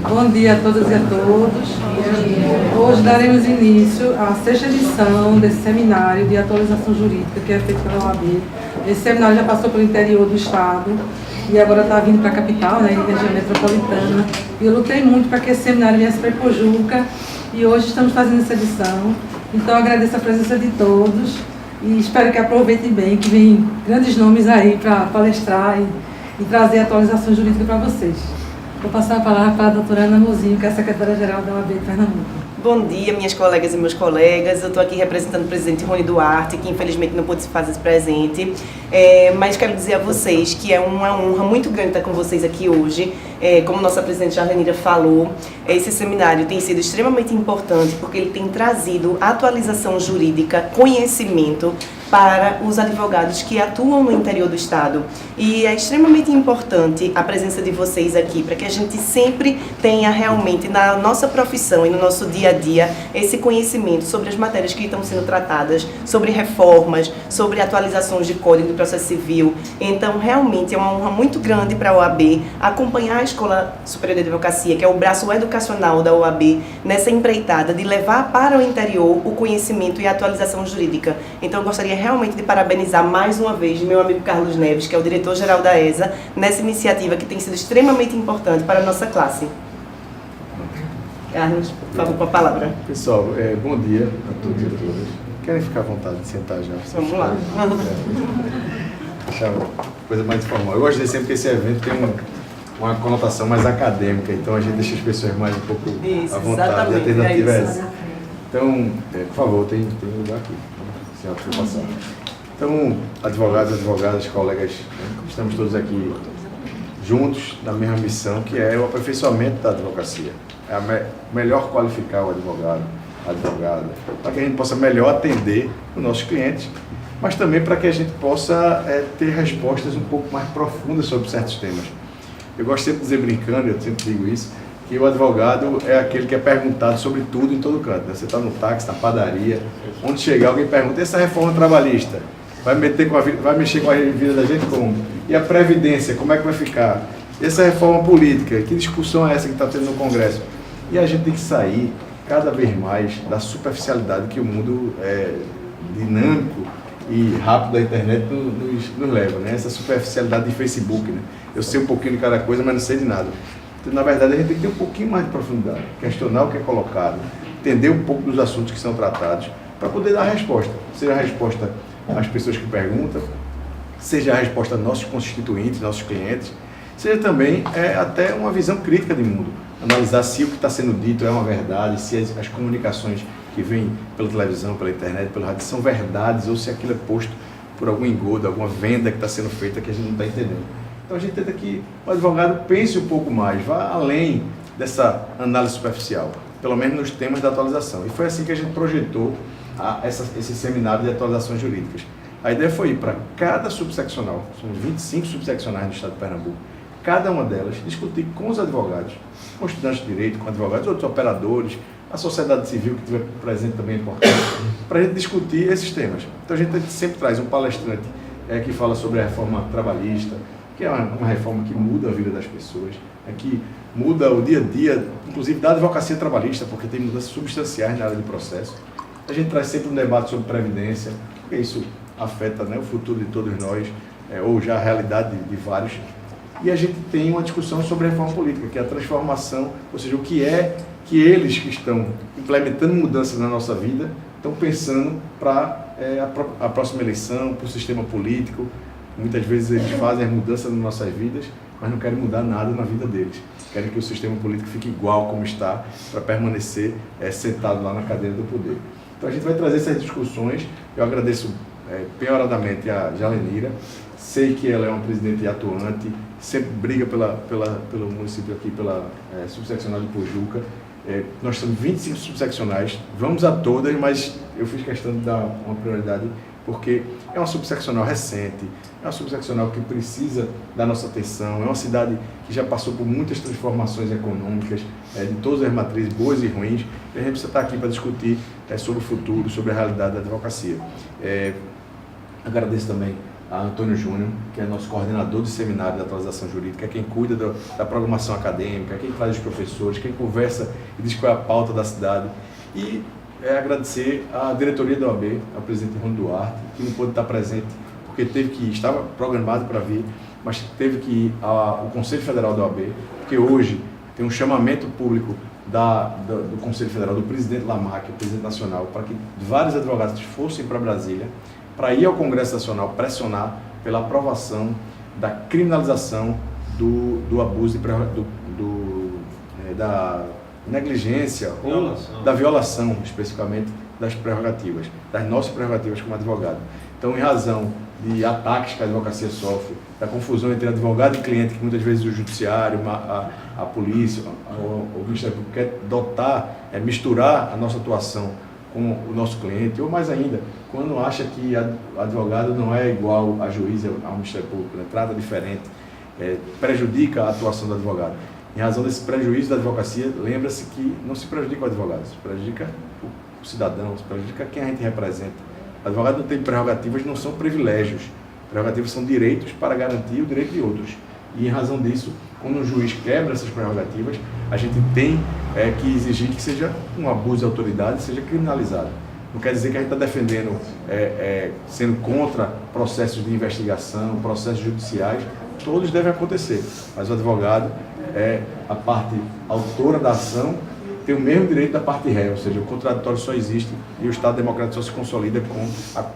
Bom dia a todas e a todos. Hoje daremos início à 6ª edição desse seminário de atualização jurídica que é feito pela OAB. Esse seminário já passou pelo interior do estado e agora está vindo para a capital, né, região metropolitana. E eu lutei muito para que esse seminário viesse para Ipojuca e hoje estamos fazendo essa edição. Então agradeço a presença de todos e espero que aproveitem bem, que vem grandes nomes aí para palestrar e trazer atualização jurídica para vocês. Vou passar a palavra para a doutora Ana Mozinho, que é a secretária-geral da OAB de Pernambuco. Bom dia, minhas colegas e meus colegas. Eu estou aqui representando o presidente Rony Duarte, que infelizmente não pôde se fazer presente, mas quero dizer a vocês que é uma honra muito grande estar com vocês aqui hoje. Como nossa presidente Jarlenira falou, esse seminário tem sido extremamente importante porque ele tem trazido atualização jurídica, conhecimento para os advogados que atuam no interior do estado. E é extremamente importante a presença de vocês aqui, para que a gente sempre tenha realmente na nossa profissão e no nosso dia a dia esse conhecimento sobre as matérias que estão sendo tratadas, sobre reformas, sobre atualizações de Código de Processo Civil. Então, realmente é uma honra muito grande para a OAB acompanhar a Escola Superior de Advocacia, que é o braço educacional da OAB, nessa empreitada de levar para o interior o conhecimento e a atualização jurídica. Então, eu gostaria realmente de parabenizar mais uma vez meu amigo Carlos Neves, que é o diretor-geral da ESA, nessa iniciativa que tem sido extremamente importante para a nossa classe. Carlos, por favor, com a palavra. Pessoal, bom dia a todos e a todas. Querem ficar à vontade de sentar já? Vamos lá. Deixa uma coisa mais informal. Eu gosto de dizer sempre que esse evento tem uma conotação mais acadêmica, então a gente deixa as pessoas mais um pouco à vontade. A alternativa é essa. Então, por favor, tem lugar aqui. Então, advogados, advogadas, colegas, estamos todos aqui juntos na mesma missão, que é o aperfeiçoamento da advocacia. É melhor qualificar o advogado, a advogada, para que a gente possa melhor atender os nossos clientes, mas também para que a gente possa ter respostas um pouco mais profundas sobre certos temas. Eu gosto sempre de dizer, brincando, eu sempre digo isso, que o advogado é aquele que é perguntado sobre tudo em todo canto. Você está no táxi, na padaria, onde chegar alguém pergunta, essa reforma trabalhista vai mexer com a vida da gente como? E a Previdência, como é que vai ficar? E essa reforma política, que discussão é essa que está tendo no Congresso? E a gente tem que sair cada vez mais da superficialidade que o mundo dinâmico e rápido da internet nos leva, né? Essa superficialidade de Facebook, né? Eu sei um pouquinho de cada coisa, mas não sei de nada. Então, na verdade, a gente tem que ter um pouquinho mais de profundidade, questionar o que é colocado, entender um pouco dos assuntos que são tratados, para poder dar a resposta. Seja a resposta às pessoas que perguntam, seja a resposta aos nossos constituintes, nossos clientes, seja também até uma visão crítica de mundo. Analisar se o que está sendo dito é uma verdade, se as comunicações que vêm pela televisão, pela internet, pela rádio, são verdades, ou se aquilo é posto por algum engodo, alguma venda que está sendo feita que a gente não está entendendo. Então a gente tenta que o advogado pense um pouco mais, vá além dessa análise superficial, pelo menos nos temas da atualização. E foi assim que a gente projetou esse seminário de atualizações jurídicas. A ideia foi ir para cada subseccional, são 25 subseccionais no estado de Pernambuco, cada uma delas discutir com os advogados, com estudantes de direito, com advogados, outros operadores, a sociedade civil que estiver presente também é importante, para a gente discutir esses temas. Então a gente sempre traz um palestrante que fala sobre a reforma trabalhista, que é uma reforma que muda a vida das pessoas, que muda o dia a dia, inclusive da advocacia trabalhista, porque tem mudanças substanciais na área de processo. A gente traz sempre um debate sobre previdência, porque isso afeta, né, o futuro de todos nós, ou já a realidade de vários. E a gente tem uma discussão sobre a reforma política, que é a transformação, ou seja, o que é que eles que estão implementando mudanças na nossa vida estão pensando para a próxima eleição, para o sistema político. Muitas vezes eles fazem as mudanças nas nossas vidas, mas não querem mudar nada na vida deles. Querem que o sistema político fique igual como está, para permanecer sentado lá na cadeira do poder. Então a gente vai trazer essas discussões. Eu agradeço penhoradamente a Jarlenira. Sei que ela é uma presidente atuante, sempre briga pelo município aqui, pela subseccional de Ipojuca. Nós temos 25 subseccionais, vamos a todas, mas eu fiz questão de dar uma prioridade porque é uma subseccional recente, é uma subseccional que precisa da nossa atenção, é uma cidade que já passou por muitas transformações econômicas, de todas as matrizes, boas e ruins, e a gente precisa estar aqui para discutir sobre o futuro, sobre a realidade da advocacia. Agradeço também a Antônio Júnior, que é nosso coordenador do seminário de atualização jurídica, quem cuida da programação acadêmica, quem traz os professores, quem conversa e diz qual é a pauta da cidade. E agradecer à diretoria da OAB, ao presidente Rony Duarte, que não pôde estar presente, porque estava programado para vir, mas teve que ir ao Conselho Federal da OAB, porque hoje tem um chamamento público do Conselho Federal, do presidente Lamarck, o presidente nacional, para que vários advogados fossem para Brasília, para ir ao Congresso Nacional pressionar pela aprovação da criminalização do abuso, da negligência ou da violação, especificamente, das prerrogativas, das nossas prerrogativas como advogado. Então, em razão de ataques que a advocacia sofre, da confusão entre advogado e cliente, que muitas vezes o judiciário, a polícia, o Ministério Público quer misturar a nossa atuação com o nosso cliente, ou mais ainda, quando acha que advogado não é igual a juiz ao Ministério Público, né? Trata diferente, prejudica a atuação do advogado. Em razão desse prejuízo da advocacia, lembra-se que não se prejudica o advogado, se prejudica o cidadão, se prejudica quem a gente representa. O advogado não tem prerrogativas, não são privilégios. Prerrogativas são direitos para garantir o direito de outros. E em razão disso, quando um juiz quebra essas prerrogativas, a gente tem que exigir que seja um abuso de autoridade, seja criminalizado. Não quer dizer que a gente está defendendo, sendo contra processos de investigação, processos judiciais, todos devem acontecer. Mas o advogado a parte autora da ação tem o mesmo direito da parte réu, ou seja, o contraditório só existe e o Estado Democrático só se consolida com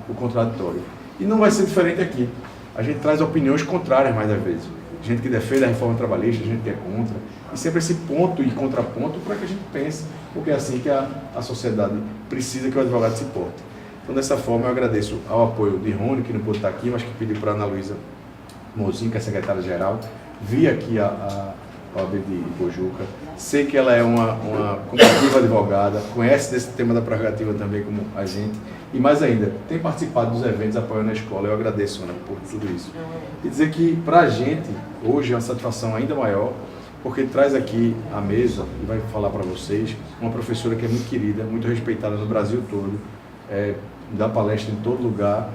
o contraditório. E não vai ser diferente aqui. A gente traz opiniões contrárias mais das vezes. Gente que defende a reforma trabalhista, gente que é contra. E sempre esse ponto e contraponto para que a gente pense, porque é assim que a sociedade precisa que o advogado se porte. Então, dessa forma, eu agradeço ao apoio de Rony, que não pôde estar aqui, mas que pediu para a Ana Luísa Mozinho, que é a secretária-geral, vir aqui a OAB de Pojuca. Sei que ela é uma combativa advogada, conhece desse tema da prerrogativa também como a gente, e mais ainda, tem participado dos eventos apoiando a escola. Eu agradeço, Ana, por tudo isso. E dizer que, para a gente, hoje é uma satisfação ainda maior, porque traz aqui à mesa, e vai falar para vocês, uma professora que é muito querida, muito respeitada no Brasil todo, dá palestra em todo lugar,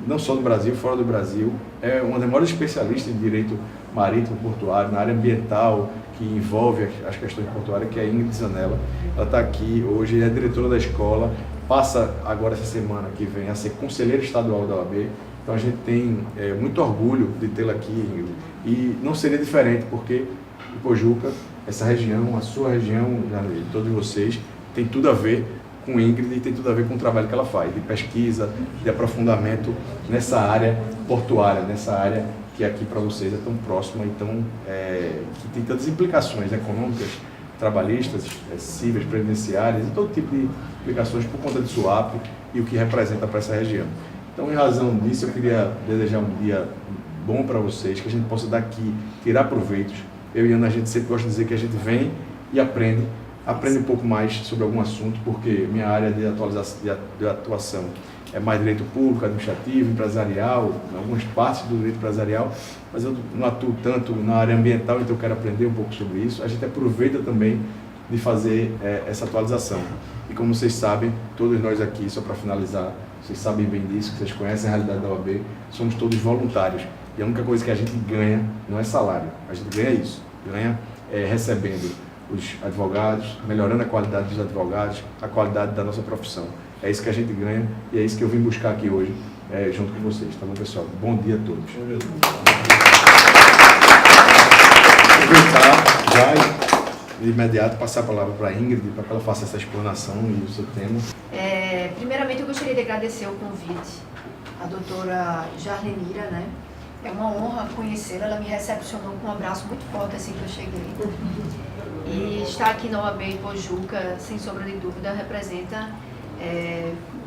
não só no Brasil, fora do Brasil, é uma das maiores especialistas em direito marítimo portuário, na área ambiental, que envolve as questões portuárias, que é a Ingrid Zanella. Ela está aqui hoje, é diretora da escola, passa agora essa semana que vem a ser conselheira estadual da OAB. Então a gente tem muito orgulho de tê-la aqui, Ingrid, e não seria diferente, porque em Pojuca, essa região, a sua região, de todos vocês, tem tudo a ver com Ingrid e tem tudo a ver com o trabalho que ela faz, de pesquisa, de aprofundamento nessa área portuária, nessa área que aqui para vocês é tão próxima e que tem tantas implicações econômicas, trabalhistas, cíveis, previdenciárias e todo tipo de implicações por conta de SUAP e o que representa para essa região. Então, em razão disso, eu queria desejar um dia bom para vocês, que a gente possa daqui tirar proveitos. Eu e Ana, a gente sempre gosta de dizer que a gente vem e aprende um pouco mais sobre algum assunto, porque minha área de atuação é mais direito público, administrativo, empresarial, algumas partes do direito empresarial, mas eu não atuo tanto na área ambiental, então eu quero aprender um pouco sobre isso. A gente aproveita também de fazer essa atualização. E como vocês sabem, todos nós aqui, só para finalizar, vocês sabem bem disso, vocês conhecem a realidade da OAB, somos todos voluntários. E a única coisa que a gente ganha não é salário, a gente ganha isso, ganha recebendo os advogados, melhorando a qualidade dos advogados, a qualidade da nossa profissão. É isso que a gente ganha e é isso que eu vim buscar aqui hoje, junto com vocês. Tá bom, pessoal? Bom dia a todos. Aproveitar já de imediato, passar a palavra para a Ingrid, para que ela faça essa explanação e o seu tema. Primeiramente, eu gostaria de agradecer o convite à doutora Jarlenira, né? É uma honra conhecê-la, ela me recepcionou com um abraço muito forte assim que eu cheguei. E estar aqui na OAB Pojuca, sem sombra de dúvida, representa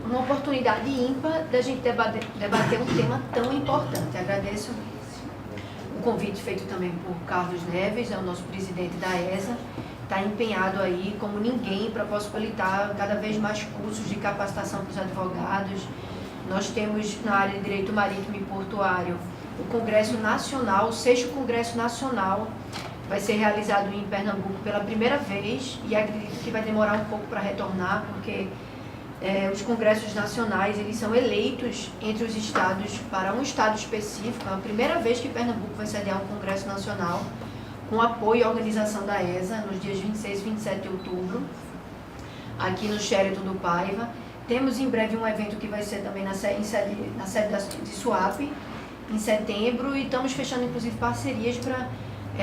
uma oportunidade ímpar da gente debater um tema tão importante. Agradeço o convite feito também por Carlos Neves, é o nosso presidente da ESA, está empenhado aí como ninguém para possibilitar cada vez mais cursos de capacitação para os advogados. Nós temos na área de Direito Marítimo e Portuário o Congresso Nacional, o 6º Congresso Nacional, vai ser realizado em Pernambuco pela primeira vez e acredito que vai demorar um pouco para retornar, porque Os congressos nacionais, eles são eleitos entre os estados para um estado específico. É a primeira vez que Pernambuco vai sediar um congresso nacional com apoio à organização da ESA, nos dias 26 e 27 de outubro, aqui no Sheraton do Paiva. Temos em breve um evento que vai ser também na sede de Suape, em setembro, e estamos fechando inclusive parcerias para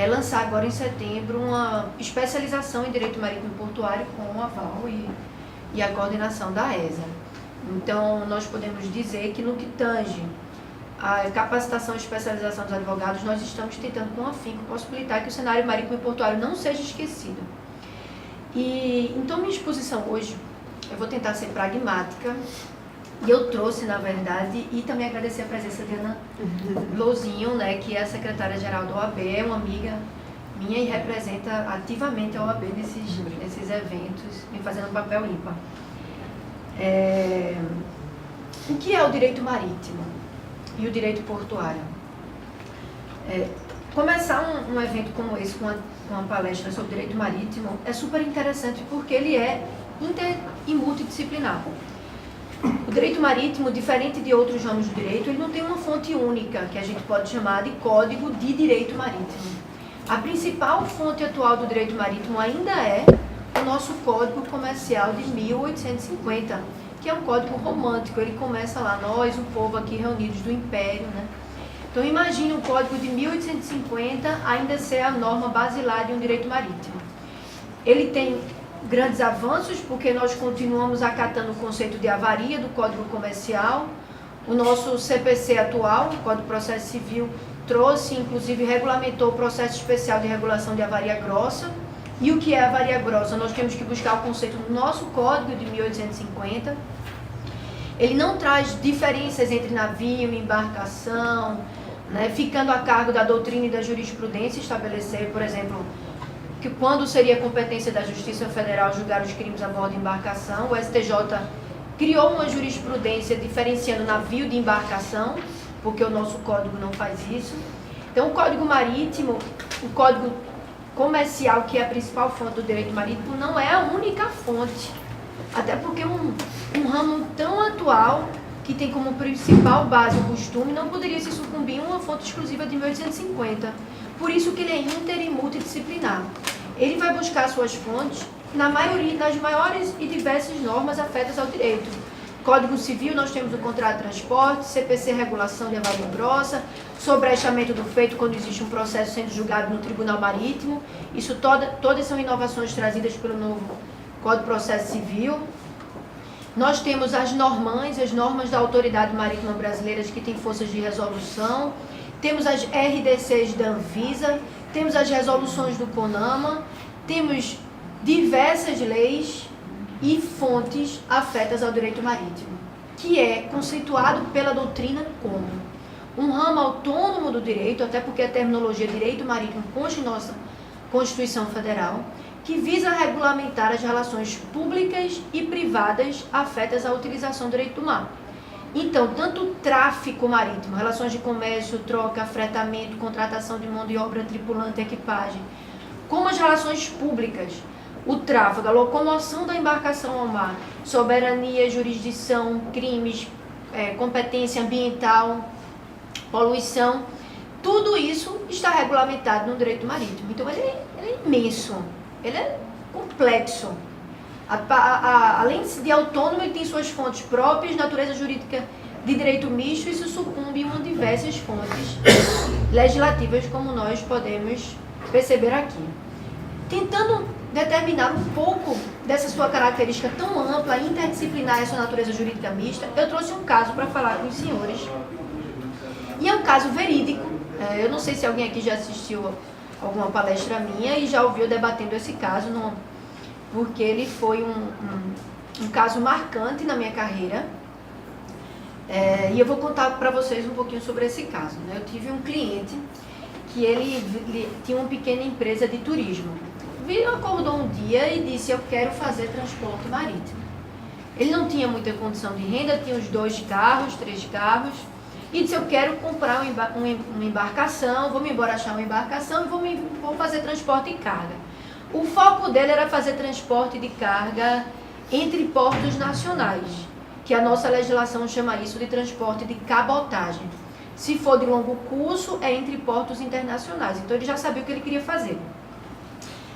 lançar agora em setembro uma especialização em Direito Marítimo e Portuário com o aval e a coordenação da ESA. Então, nós podemos dizer que no que tange a capacitação e especialização dos advogados, nós estamos tentando com afinco possibilitar que o cenário marítimo e portuário não seja esquecido. Então, minha exposição hoje, eu vou tentar ser pragmática, e eu trouxe, na verdade, e também agradecer a presença de Ana Louzinho, né, que é a secretária-geral da OAB, é uma amiga minha e representa ativamente a OAB nesses eventos, me fazendo um papel ímpar. O que é o direito marítimo e o direito portuário? Começar um evento como esse, com uma palestra sobre direito marítimo, é super interessante porque ele é inter e multidisciplinar. O direito marítimo, diferente de outros ramos do direito, ele não tem uma fonte única, que a gente pode chamar de Código de Direito Marítimo. A principal fonte atual do direito marítimo ainda é o nosso Código Comercial de 1850, que é um código romântico. Ele começa lá, nós, o povo aqui reunidos do Império, né? Então imagine um código de 1850 ainda ser a norma basilar de um direito marítimo. Ele tem grandes avanços, porque nós continuamos acatando o conceito de avaria do Código Comercial. O nosso CPC atual, o Código de Processo Civil, trouxe, inclusive, regulamentou o processo especial de regulação de avaria grossa. E o que é avaria grossa? Nós temos que buscar o conceito do nosso Código de 1850. Ele não traz diferenças entre navio e embarcação, né, ficando a cargo da doutrina e da jurisprudência estabelecer, por exemplo, que quando seria competência da Justiça Federal julgar os crimes a bordo de embarcação. O STJ criou uma jurisprudência diferenciando navio de embarcação, porque o nosso código não faz isso. Então, o Código Marítimo, o Código Comercial, que é a principal fonte do direito marítimo, não é a única fonte. Até porque um ramo tão atual, que tem como principal base o costume, não poderia se sucumbir a uma fonte exclusiva de 1850. Por isso que ele é inter e multidisciplinar. Ele vai buscar suas fontes nas maiores e diversas normas afetas ao direito. Código Civil, nós temos o contrato de transporte, CPC, regulação de avaria grossa, sobreachamento do feito quando existe um processo sendo julgado no Tribunal Marítimo. Isso todas são inovações trazidas pelo novo Código de Processo Civil. Nós temos as normas da Autoridade Marítima Brasileira, que tem forças de resolução. Temos as RDCs da Anvisa, temos as resoluções do CONAMA, temos diversas leis e fontes afetas ao direito marítimo, que é conceituado pela doutrina como um ramo autônomo do direito, até porque a terminologia direito marítimo consta em nossa Constituição Federal, que visa regulamentar as relações públicas e privadas afetas à utilização do direito do mar. Então, tanto o tráfico marítimo, relações de comércio, troca, fretamento, contratação de mão de obra, tripulante, equipagem, como as relações públicas, o tráfego, a locomoção da embarcação ao mar, soberania, jurisdição, crimes, competência ambiental, poluição, tudo isso está regulamentado no direito marítimo. Então, ele é imenso, ele é complexo. Além de autônomo, ele tem suas fontes próprias, natureza jurídica de direito misto, e se sucumbe a diversas fontes legislativas, como nós podemos perceber aqui. Tentando determinar um pouco dessa sua característica tão ampla, interdisciplinar e sua natureza jurídica mista, eu trouxe um caso para falar com os senhores. E é um caso verídico. Eu não sei se alguém aqui já assistiu alguma palestra minha e já ouviu debatendo esse caso, porque ele foi um caso marcante na minha carreira. E eu vou contar para vocês um pouquinho sobre esse caso, né? Eu tive um cliente que ele tinha uma pequena empresa de turismo. Acordou um dia e disse: eu quero fazer transporte marítimo. Ele não tinha muita condição de renda, tinha uns 2 carros, 3 carros, e disse: eu quero comprar uma embarcação, vou me embora achar uma embarcação e vou fazer transporte e carga. O foco dele era fazer transporte de carga entre portos nacionais, que a nossa legislação chama isso de transporte de cabotagem. Se for de longo curso, é entre portos internacionais. Então ele já sabia o que ele queria fazer.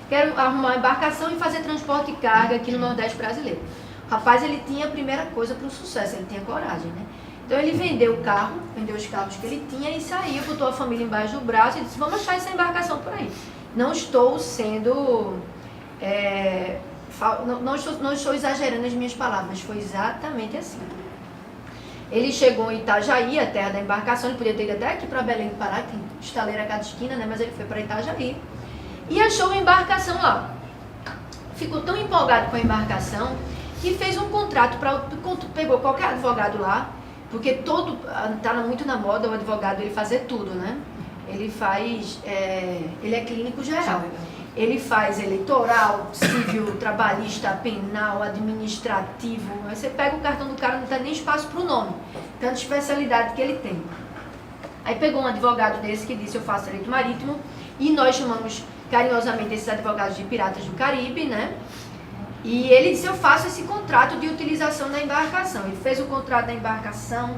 Quero arrumar uma embarcação e fazer transporte de carga aqui no Nordeste brasileiro. O rapaz, ele tinha a primeira coisa para o sucesso, ele tinha coragem, né? Então ele vendeu o carro, vendeu os carros que ele tinha e saiu, botou a família embaixo do braço e disse, vamos achar essa embarcação por aí. Não estou sendo... não estou exagerando as minhas palavras, mas foi exatamente assim. Ele chegou em Itajaí, a terra da embarcação, ele podia ter ido até aqui para Belém do Pará, que tem estaleira a cada esquina, né? Mas ele foi para Itajaí e achou a embarcação lá. Ficou tão empolgado com a embarcação que fez um contrato, pegou qualquer advogado lá, porque está muito na moda o advogado ele fazer tudo, né? Ele faz, ele é clínico geral. Ele faz eleitoral, civil, trabalhista, penal, administrativo. Aí você pega o cartão do cara, não tem nem espaço para o nome. Tanta especialidade que ele tem. Aí pegou um advogado desse que disse, eu faço direito marítimo. E nós chamamos carinhosamente esses advogados de piratas do Caribe, né? E ele disse, eu faço esse contrato de utilização da embarcação. Ele fez o contrato da embarcação,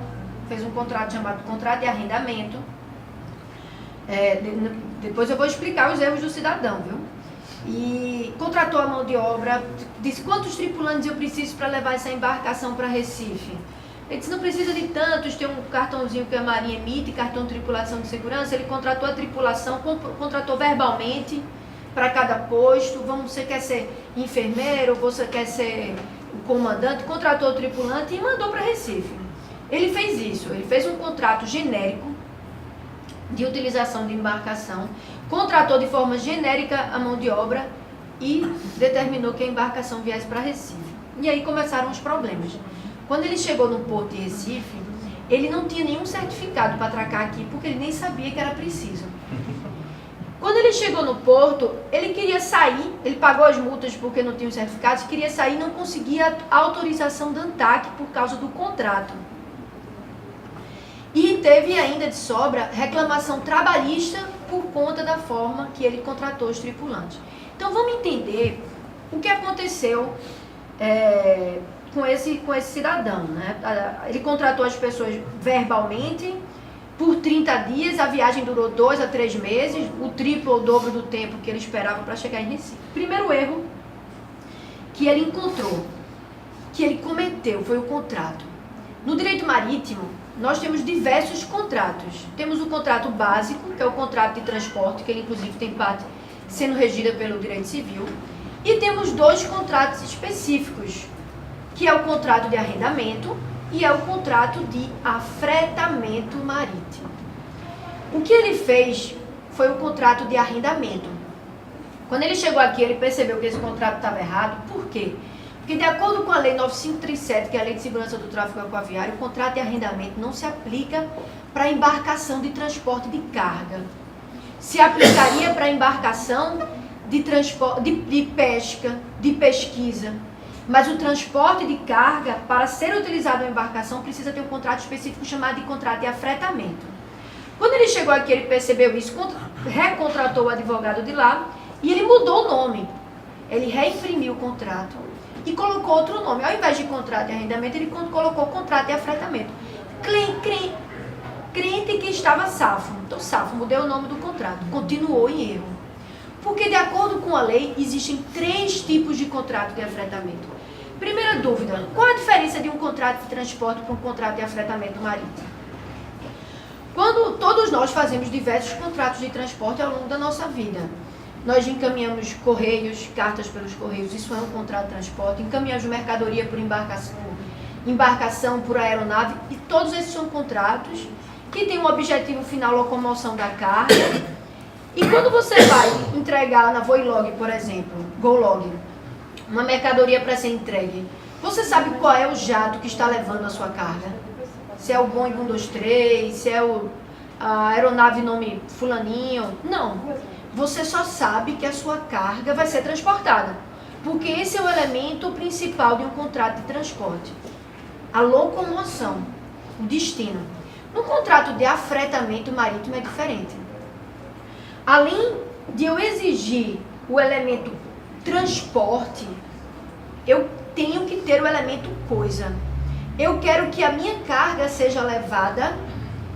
fez um contrato chamado contrato de arrendamento. Depois eu vou explicar os erros do cidadão, viu? E contratou a mão de obra, disse quantos tripulantes eu preciso para levar essa embarcação para Recife. Ele disse, não precisa de tantos, tem um cartãozinho que a Marinha emite, cartão de tripulação de segurança. Ele contratou a tripulação, contratou verbalmente para cada posto. Você quer ser enfermeiro, você quer ser o comandante, contratou o tripulante e mandou para Recife. Ele fez isso, ele fez um contrato genérico de utilização de embarcação, contratou de forma genérica a mão de obra e determinou que a embarcação viesse para Recife. E aí começaram os problemas. Quando ele chegou no porto de Recife, ele não tinha nenhum certificado para atracar aqui, porque ele nem sabia que era preciso. Quando ele chegou no porto, ele queria sair, ele pagou as multas porque não tinha os certificados, queria sair e não conseguia a autorização da ANTAC por causa do contrato. E teve ainda de sobra reclamação trabalhista por conta da forma que ele contratou os tripulantes. Então vamos entender o que aconteceu com esse cidadão, né? Ele contratou as pessoas verbalmente por 30 dias, a viagem durou 2 a 3 meses, o triplo ou o dobro do tempo que ele esperava para chegar em Recife. Primeiro erro que ele encontrou, que ele cometeu, foi o contrato. No direito marítimo, nós temos diversos contratos. Temos o contrato básico, que é o contrato de transporte, que ele inclusive tem parte sendo regida pelo direito civil. E temos 2 contratos específicos, que é o contrato de arrendamento e é o contrato de afretamento marítimo. O que ele fez foi o contrato de arrendamento. Quando ele chegou aqui, ele percebeu que esse contrato estava errado. Por quê? Porque de acordo com a Lei 9537, que é a Lei de Segurança do Tráfego Aquaviário, o contrato de arrendamento não se aplica para embarcação de transporte de carga. Se aplicaria para embarcação de pesca, de pesquisa. Mas o transporte de carga, para ser utilizado uma embarcação, precisa ter um contrato específico chamado de contrato de afretamento. Quando ele chegou aqui, ele percebeu isso, recontratou o advogado de lá e ele mudou o nome. Ele reimprimiu o contrato e colocou outro nome. Ao invés de contrato de arrendamento, ele colocou contrato de afretamento. Crente que estava safo. Então, safo, mudei o nome do contrato. Continuou em erro. Porque, de acordo com a lei, existem 3 tipos de contrato de afretamento. Primeira dúvida, qual a diferença de um contrato de transporte para um contrato de afretamento marítimo? Quando todos nós fazemos diversos contratos de transporte ao longo da nossa vida, nós encaminhamos correios, cartas pelos correios, isso é um contrato de transporte, encaminhamos mercadoria por embarcação por aeronave, e todos esses são contratos que têm um objetivo final, locomoção da carga. E quando você vai entregar na Voilog, por exemplo, GoLog, uma mercadoria para ser entregue, você sabe qual é o jato que está levando a sua carga? Se é o Boeing 123, se é a aeronave nome fulaninho? Não. Você só sabe que a sua carga vai ser transportada. Porque esse é o elemento principal de um contrato de transporte. A locomoção, o destino. No contrato de afretamento marítimo é diferente. Além de eu exigir o elemento transporte, eu tenho que ter o elemento coisa. Eu quero que a minha carga seja levada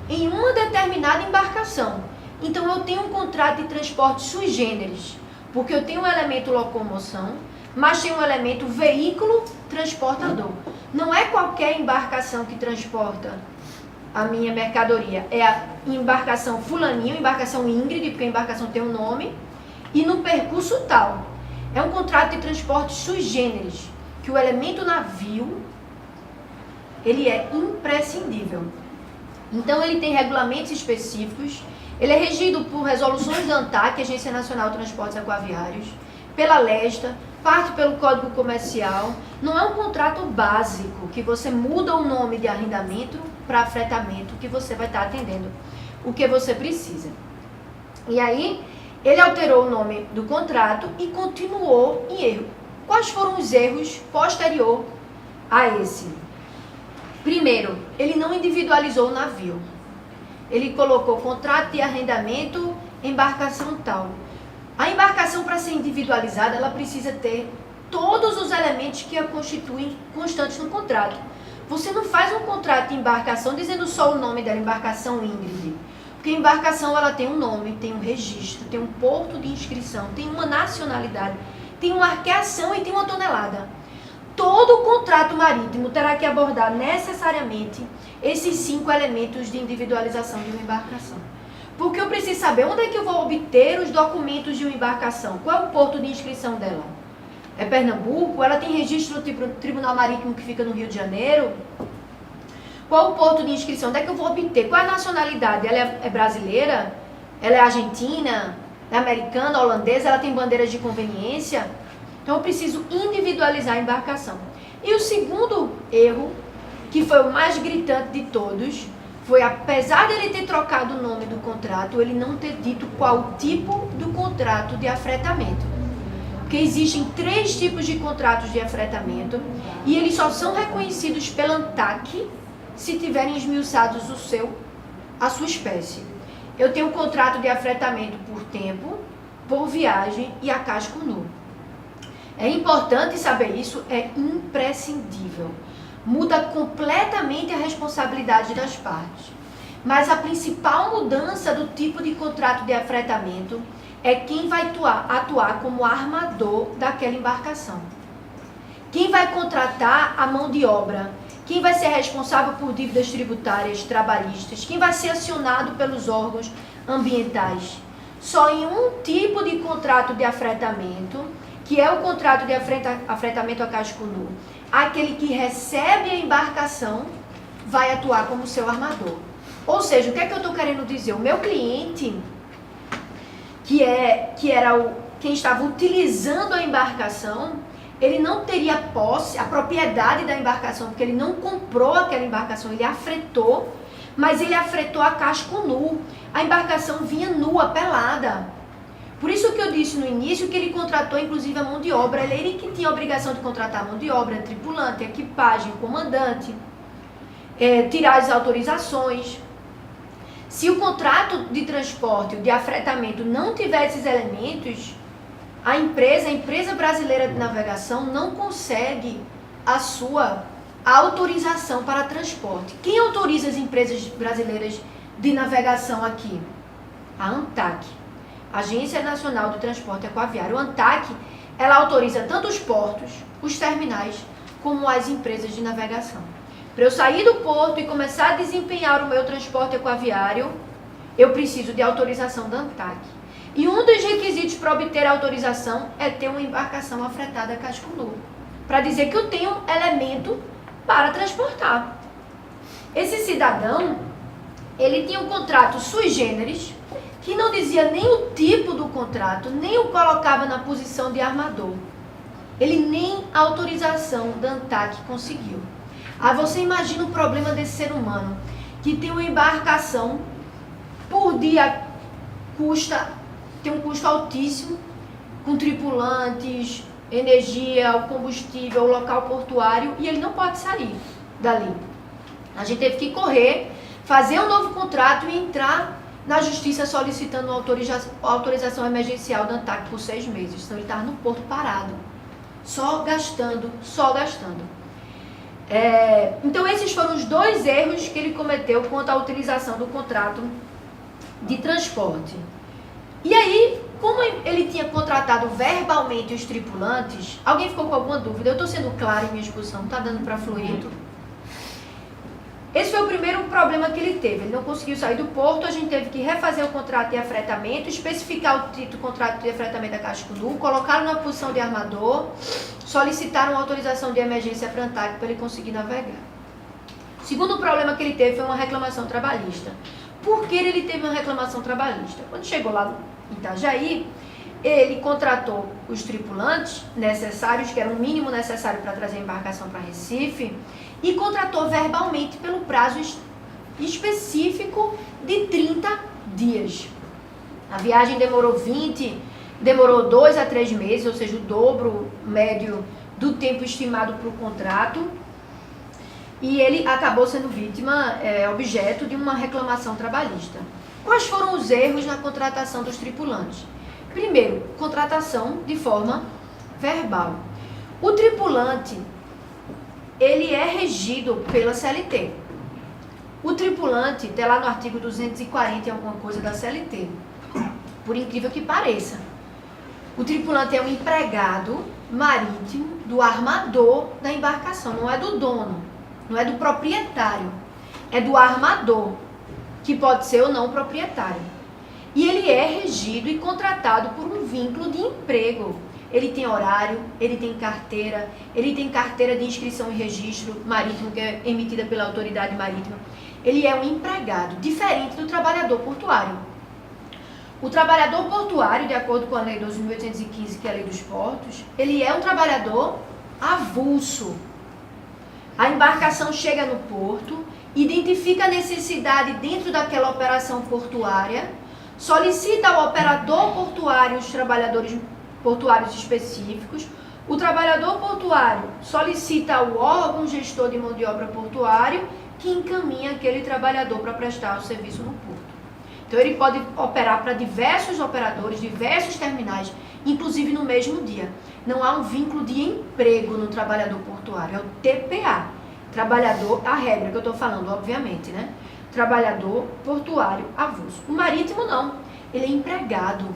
em uma determinada embarcação. Então eu tenho um contrato de transporte sui generis, porque eu tenho um elemento locomoção, mas tem um elemento veículo transportador. Não é qualquer embarcação que transporta a minha mercadoria, é a embarcação fulaninho, embarcação Ingrid, porque a embarcação tem um nome, e no percurso tal. É um contrato de transporte sui generis, que o elemento navio, ele é imprescindível. Então ele tem regulamentos específicos, ele é regido por resoluções da ANTAC, Agência Nacional de Transportes Aquaviários, pela LESTA, parte pelo Código Comercial. Não é um contrato básico, que você muda o nome de arrendamento para afretamento, que você vai estar atendendo o que você precisa. E aí, ele alterou o nome do contrato e continuou em erro. Quais foram os erros posterior a esse? Primeiro, ele não individualizou o navio. Ele colocou contrato de arrendamento, embarcação tal. A embarcação, para ser individualizada, ela precisa ter todos os elementos que a constituem constantes no contrato. Você não faz um contrato de embarcação dizendo só o nome da embarcação Ingrid. Porque a embarcação, ela tem um nome, tem um registro, tem um porto de inscrição, tem uma nacionalidade, tem uma arqueação e tem uma tonelada. Todo contrato marítimo terá que abordar necessariamente esses 5 elementos de individualização de uma embarcação. Porque eu preciso saber onde é que eu vou obter os documentos de uma embarcação. Qual é o porto de inscrição dela? É Pernambuco? Ela tem registro no Tribunal Marítimo que fica no Rio de Janeiro? Qual é o porto de inscrição? Onde é que eu vou obter? Qual é a nacionalidade? Ela é brasileira? Ela é argentina? É americana? Holandesa? Ela tem bandeiras de conveniência? Então eu preciso individualizar a embarcação. E o segundo erro, que foi o mais gritante de todos, foi, apesar de ele ter trocado o nome do contrato, ele não ter dito qual o tipo do contrato de afretamento. Porque existem 3 tipos de contratos de afretamento e eles só são reconhecidos pela ANTAC se tiverem esmiuçados a sua espécie. Eu tenho um contrato de afretamento por tempo, por viagem e a casco nu. É importante saber isso, é imprescindível. Muda completamente a responsabilidade das partes. Mas a principal mudança do tipo de contrato de afretamento é quem vai atuar como armador daquela embarcação. Quem vai contratar a mão de obra, quem vai ser responsável por dívidas tributárias, trabalhistas, quem vai ser acionado pelos órgãos ambientais. Só em um tipo de contrato de afretamento, que é o contrato de afretamento a casco nu, aquele que recebe a embarcação vai atuar como seu armador. Ou seja, o que é que eu estou querendo dizer? O meu cliente, quem estava utilizando a embarcação, ele não teria posse, a propriedade da embarcação, porque ele não comprou aquela embarcação, ele afretou, mas ele afretou a casco nu. A embarcação vinha nua, pelada. Por isso que eu disse no início que ele contratou inclusive a mão de obra. Ele que tinha a obrigação de contratar a mão de obra, tripulante, equipagem, comandante, tirar as autorizações. Se o contrato de transporte, de afretamento, não tiver esses elementos, a empresa brasileira de navegação não consegue a sua autorização para transporte. Quem autoriza as empresas brasileiras de navegação aqui? A ANTAC, Agência Nacional de Transporte Aquaviário. A ANTAC, ela autoriza tanto os portos, os terminais, como as empresas de navegação. Para eu sair do porto e começar a desempenhar o meu transporte aquaviário, eu preciso de autorização da ANTAC. E um dos requisitos para obter a autorização é ter uma embarcação afretada a casco nu, para dizer que eu tenho elemento para transportar. Esse cidadão, ele tinha um contrato sui generis, que não dizia nem o tipo do contrato, nem o colocava na posição de armador. Ele nem a autorização da ANTAC conseguiu. Aí você imagina o problema desse ser humano, que tem uma embarcação, por dia tem um custo altíssimo, com tripulantes, energia, o combustível, o local portuário, e ele não pode sair dali. A gente teve que correr, fazer um novo contrato e entrar na justiça solicitando uma autorização emergencial da ANTAC por 6 meses, senão ele estava no porto parado. Só gastando, só gastando. Então esses foram os 2 erros que ele cometeu quanto à utilização do contrato de transporte. E aí, como ele tinha contratado verbalmente os tripulantes, alguém ficou com alguma dúvida? Eu estou sendo clara em minha exposição, está dando para fluir? Esse foi o primeiro problema que ele teve. Ele não conseguiu sair do porto, a gente teve que refazer o contrato de afretamento, especificar o título do contrato de afretamento da Casco Nu, colocar na posição de armador, solicitar uma autorização de emergência Frantag para ele conseguir navegar. O segundo problema que ele teve foi uma reclamação trabalhista. Por que ele teve uma reclamação trabalhista? Quando chegou lá em Itajaí, ele contratou os tripulantes necessários, que era o mínimo necessário para trazer a embarcação para Recife, e contratou verbalmente pelo prazo específico de 30 dias. A viagem demorou 2 a 3 meses, ou seja, o dobro médio do tempo estimado para o contrato, e ele acabou sendo vítima, objeto de uma reclamação trabalhista. Quais foram os erros na contratação dos tripulantes? Primeiro, contratação de forma verbal. O tripulante, ele é regido pela CLT. O tripulante, está lá no artigo 240 e alguma coisa da CLT. Por incrível que pareça. O tripulante é um empregado marítimo do armador da embarcação, não é do dono, não é do proprietário, é do armador, que pode ser ou não proprietário. E ele é regido e contratado por um vínculo de emprego. Ele tem horário, ele tem carteira de inscrição e registro marítimo, que é emitida pela autoridade marítima. Ele é um empregado, diferente do trabalhador portuário. O trabalhador portuário, de acordo com a Lei 12.815, que é a Lei dos Portos, ele é um trabalhador avulso. A embarcação chega no porto, identifica a necessidade dentro daquela operação portuária, solicita ao operador portuário os trabalhadores portuários específicos, o trabalhador portuário solicita ao órgão gestor de mão de obra portuário, que encaminha aquele trabalhador para prestar o serviço no porto. Então ele pode operar para diversos operadores, diversos terminais, inclusive no mesmo dia. Não há um vínculo de emprego no trabalhador portuário, é o TPA. Trabalhador, a regra que eu estou falando, obviamente, né? Trabalhador portuário avulso. O marítimo não, ele é empregado.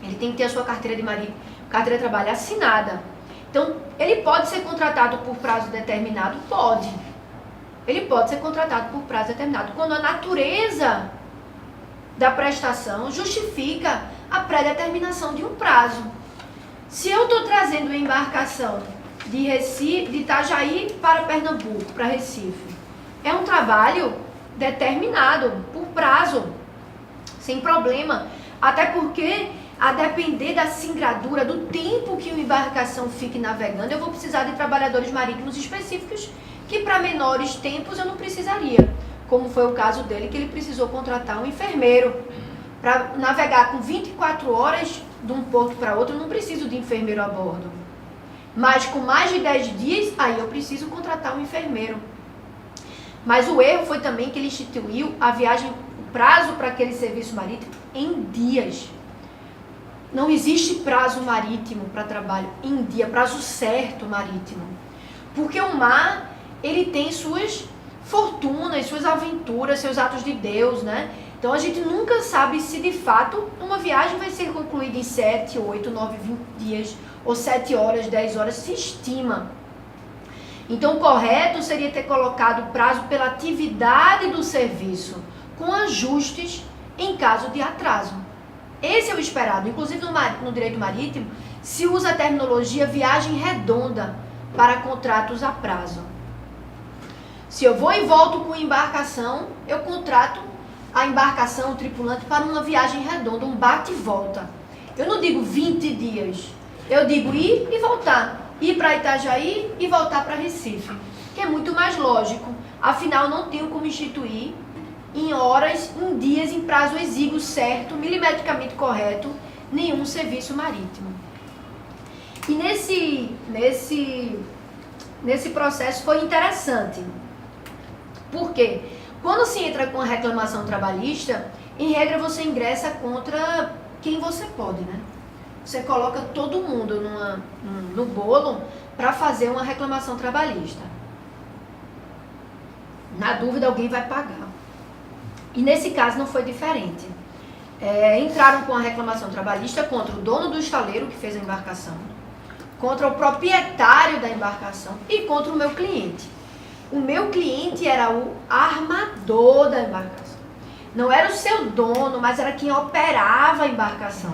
Ele tem que ter a sua carteira de trabalho assinada. Então, ele pode ser contratado por prazo determinado? Pode. Ele pode ser contratado por prazo determinado, quando a natureza da prestação justifica a pré-determinação de um prazo. Se eu estou trazendo uma embarcação de Itajaí para Pernambuco, para Recife, é um trabalho determinado por prazo, sem problema, até porque a depender da singradura, do tempo que uma embarcação fique navegando, eu vou precisar de trabalhadores marítimos específicos que para menores tempos eu não precisaria, como foi o caso dele, que ele precisou contratar um enfermeiro. Para navegar com 24 horas de um porto para outro, eu não preciso de enfermeiro a bordo. Mas com mais de 10 dias, aí eu preciso contratar um enfermeiro. Mas o erro foi também que ele instituiu a viagem, o prazo para aquele serviço marítimo em dias. Não existe prazo marítimo para trabalho em dia, prazo certo marítimo. Porque o mar, ele tem suas fortunas, suas aventuras, seus atos de Deus, né? Então a gente nunca sabe se de fato uma viagem vai ser concluída em 7, 8, 9, 20 dias, ou 7 horas, 10 horas, se estima. Então o correto seria ter colocado prazo pela atividade do serviço, com ajustes em caso de atraso. Esse é o esperado. Inclusive no direito marítimo se usa a terminologia viagem redonda para contratos a prazo. Se eu vou e volto com embarcação, eu contrato a embarcação, o tripulante, para uma viagem redonda, um bate e volta. Eu não digo 20 dias, eu digo ir e voltar. Ir para Itajaí e voltar para Recife, que é muito mais lógico. Afinal, não tenho como instituir em horas, em dias, em prazo exíguo, certo, milimetricamente correto, nenhum serviço marítimo. E nesse processo foi interessante. Por quê? Quando se entra com a reclamação trabalhista, em regra você ingressa contra quem você pode, né? você coloca todo mundo no bolo para fazer uma reclamação trabalhista. Na dúvida, alguém vai pagar. E nesse caso não foi diferente. Entraram com a reclamação trabalhista contra o dono do estaleiro que fez a embarcação, contra o proprietário da embarcação e contra o meu cliente. O meu cliente era o armador da embarcação. Não era o seu dono, mas era quem operava a embarcação.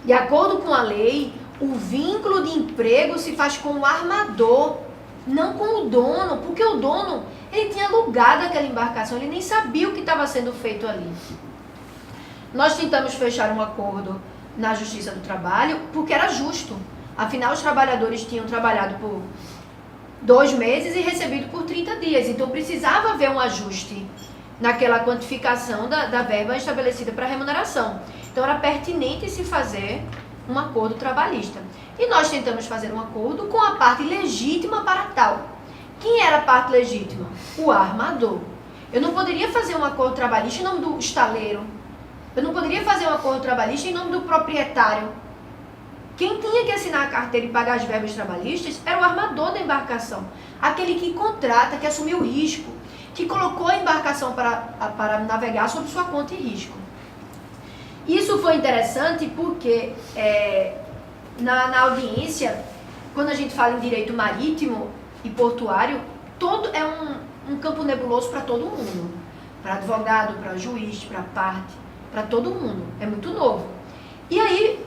De acordo com a lei, o vínculo de emprego se faz com o armador, não com o dono, porque o dono, ele tinha alugado aquela embarcação, ele nem sabia o que estava sendo feito ali. Nós tentamos fechar um acordo na Justiça do Trabalho porque era justo. Afinal, os trabalhadores tinham trabalhado por 2 meses e recebido por 30 dias. Então, precisava haver um ajuste naquela quantificação da verba estabelecida para remuneração. Então, era pertinente se fazer um acordo trabalhista. E nós tentamos fazer um acordo com a parte legítima para tal. Quem era a parte legítima? O armador. Eu não poderia fazer um acordo trabalhista em nome do estaleiro. Eu não poderia fazer um acordo trabalhista em nome do proprietário. Quem tinha que assinar a carteira e pagar as verbas trabalhistas era o armador da embarcação. Aquele que contrata, que assumiu o risco, que colocou a embarcação para navegar sob sua conta e risco. Isso foi interessante porque na audiência, quando a gente fala em direito marítimo e portuário, todo é um campo nebuloso para todo mundo. Para advogado, para juiz, para parte, para todo mundo. É muito novo. E aí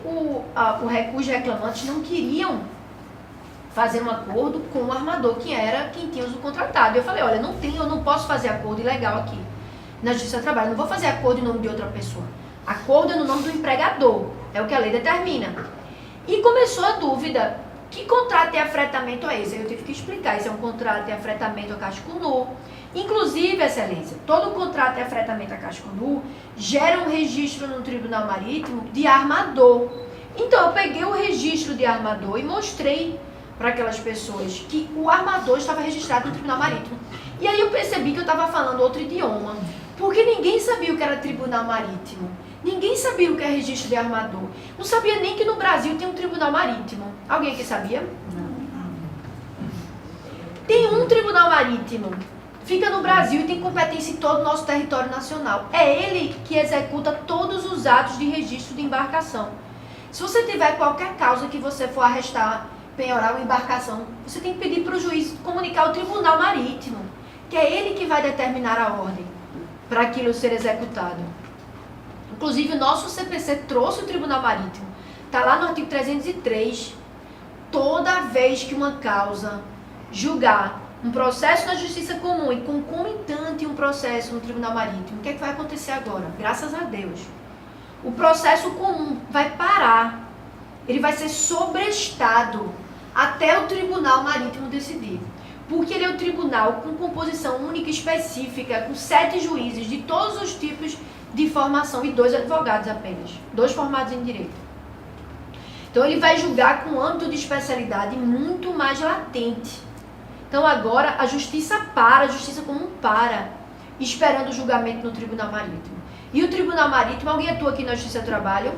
os reclamantes não queriam fazer um acordo com o armador, que era quem tinha o contratado. Eu falei, olha, eu não posso fazer acordo ilegal aqui na Justiça do Trabalho. Eu não vou fazer acordo em nome de outra pessoa. Acordo é no nome do empregador. É o que a lei determina. E começou a dúvida. Que contrato de afretamento é esse? Eu tive que explicar. Esse é um contrato de afretamento a casco nu. Inclusive, Excelência, todo contrato de afretamento a casco nu gera um registro no Tribunal Marítimo de armador. Então, eu peguei o registro de armador e mostrei para aquelas pessoas que o armador estava registrado no Tribunal Marítimo. E aí eu percebi que eu estava falando outro idioma, porque ninguém sabia o que era Tribunal Marítimo. Ninguém sabia o que é registro de armador. Não sabia nem que no Brasil tem um Tribunal Marítimo. Alguém aqui sabia? Tem um Tribunal Marítimo. Fica no Brasil e tem competência em todo o nosso território nacional. É ele que executa todos os atos de registro de embarcação. Se você tiver qualquer causa que você for arrestar, penhorar uma embarcação, você tem que pedir para o juiz comunicar ao Tribunal Marítimo, que é ele que vai determinar a ordem para aquilo ser executado. Inclusive, o nosso CPC trouxe o Tribunal Marítimo. Está lá no artigo 303. Toda vez que uma causa julgar um processo na Justiça Comum e concomitante um processo no Tribunal Marítimo, o que é que vai acontecer agora? Graças a Deus. O processo comum vai parar. Ele vai ser sobrestado até o Tribunal Marítimo decidir. Porque ele é o tribunal com composição única e específica, com 7 juízes de todos os tipos de formação e 2 advogados apenas. 2 formados em direito. Então ele vai julgar com âmbito de especialidade muito mais latente. Então agora a justiça comum para, esperando o julgamento no Tribunal Marítimo. E o Tribunal Marítimo, alguém atua aqui na Justiça do Trabalho?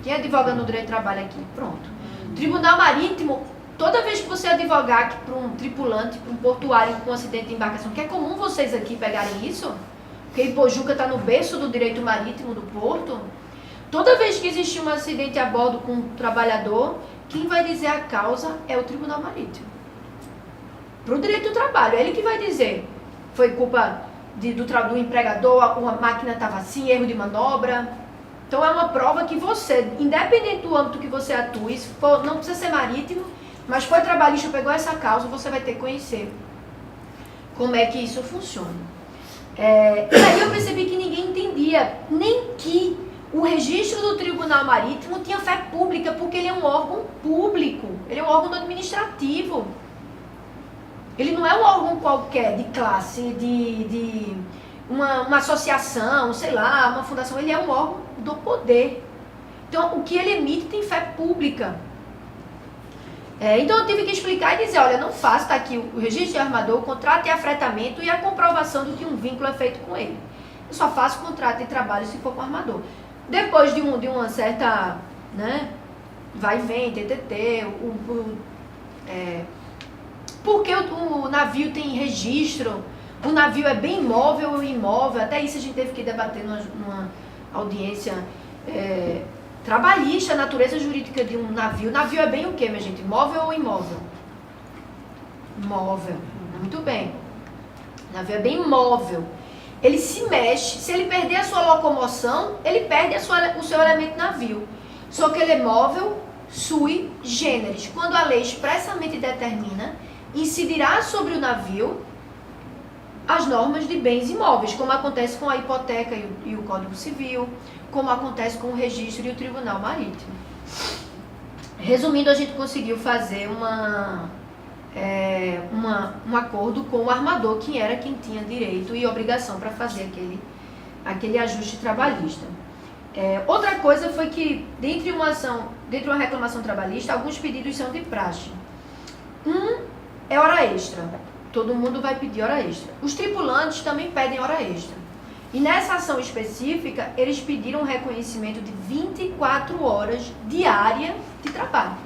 Quem advoga no direito do trabalho aqui? Pronto. Tribunal Marítimo, toda vez que você advogar para um tripulante, para um portuário com um acidente de embarcação, que é comum vocês aqui pegarem isso, porque Ipojuca está no berço do direito marítimo do porto, toda vez que existe um acidente a bordo com um trabalhador, quem vai dizer a causa é o Tribunal Marítimo. Para o direito do trabalho, é ele que vai dizer, foi culpa do empregador, a máquina estava assim, erro de manobra. Então é uma prova que você, independente do âmbito que você atue, não precisa ser marítimo, mas foi trabalhista, pegou essa causa, você vai ter que conhecer como é que isso funciona. E aí eu percebi que ninguém entendia nem que o registro do Tribunal Marítimo tinha fé pública, porque ele é um órgão público, ele é um órgão administrativo. Ele não é um órgão qualquer de classe, de uma associação, sei lá, uma fundação. Ele é um órgão do poder. Então, o que ele emite tem fé pública. Então, eu tive que explicar e dizer, olha, não faço, está aqui o registro de armador, o contrato de afretamento e a comprovação de que um vínculo é feito com ele. Eu só faço contrato de trabalho se for com o armador. Depois de uma certa né? Vai e vem, TTT, porque o navio tem registro, o navio é bem móvel ou imóvel, até isso a gente teve que debater numa audiência trabalhista, a natureza jurídica de um navio. Navio é bem o quê, minha gente? Móvel ou imóvel? Móvel. Muito bem. O navio é bem móvel. Ele se mexe. Se ele perder a sua locomoção, ele perde o seu elemento navio. Só que ele é móvel sui generis. Quando a lei expressamente determina, incidirá sobre o navio as normas de bens imóveis, como acontece com a hipoteca e o Código Civil, como acontece com o registro e o Tribunal Marítimo. Resumindo, a gente conseguiu fazer um acordo com o armador, que era quem tinha direito e obrigação para fazer aquele ajuste trabalhista. Outra coisa foi que, dentro de uma reclamação trabalhista, alguns pedidos são de praxe. É hora extra. Todo mundo vai pedir hora extra. Os tripulantes também pedem hora extra. E nessa ação específica, eles pediram um reconhecimento de 24 horas diária de trabalho.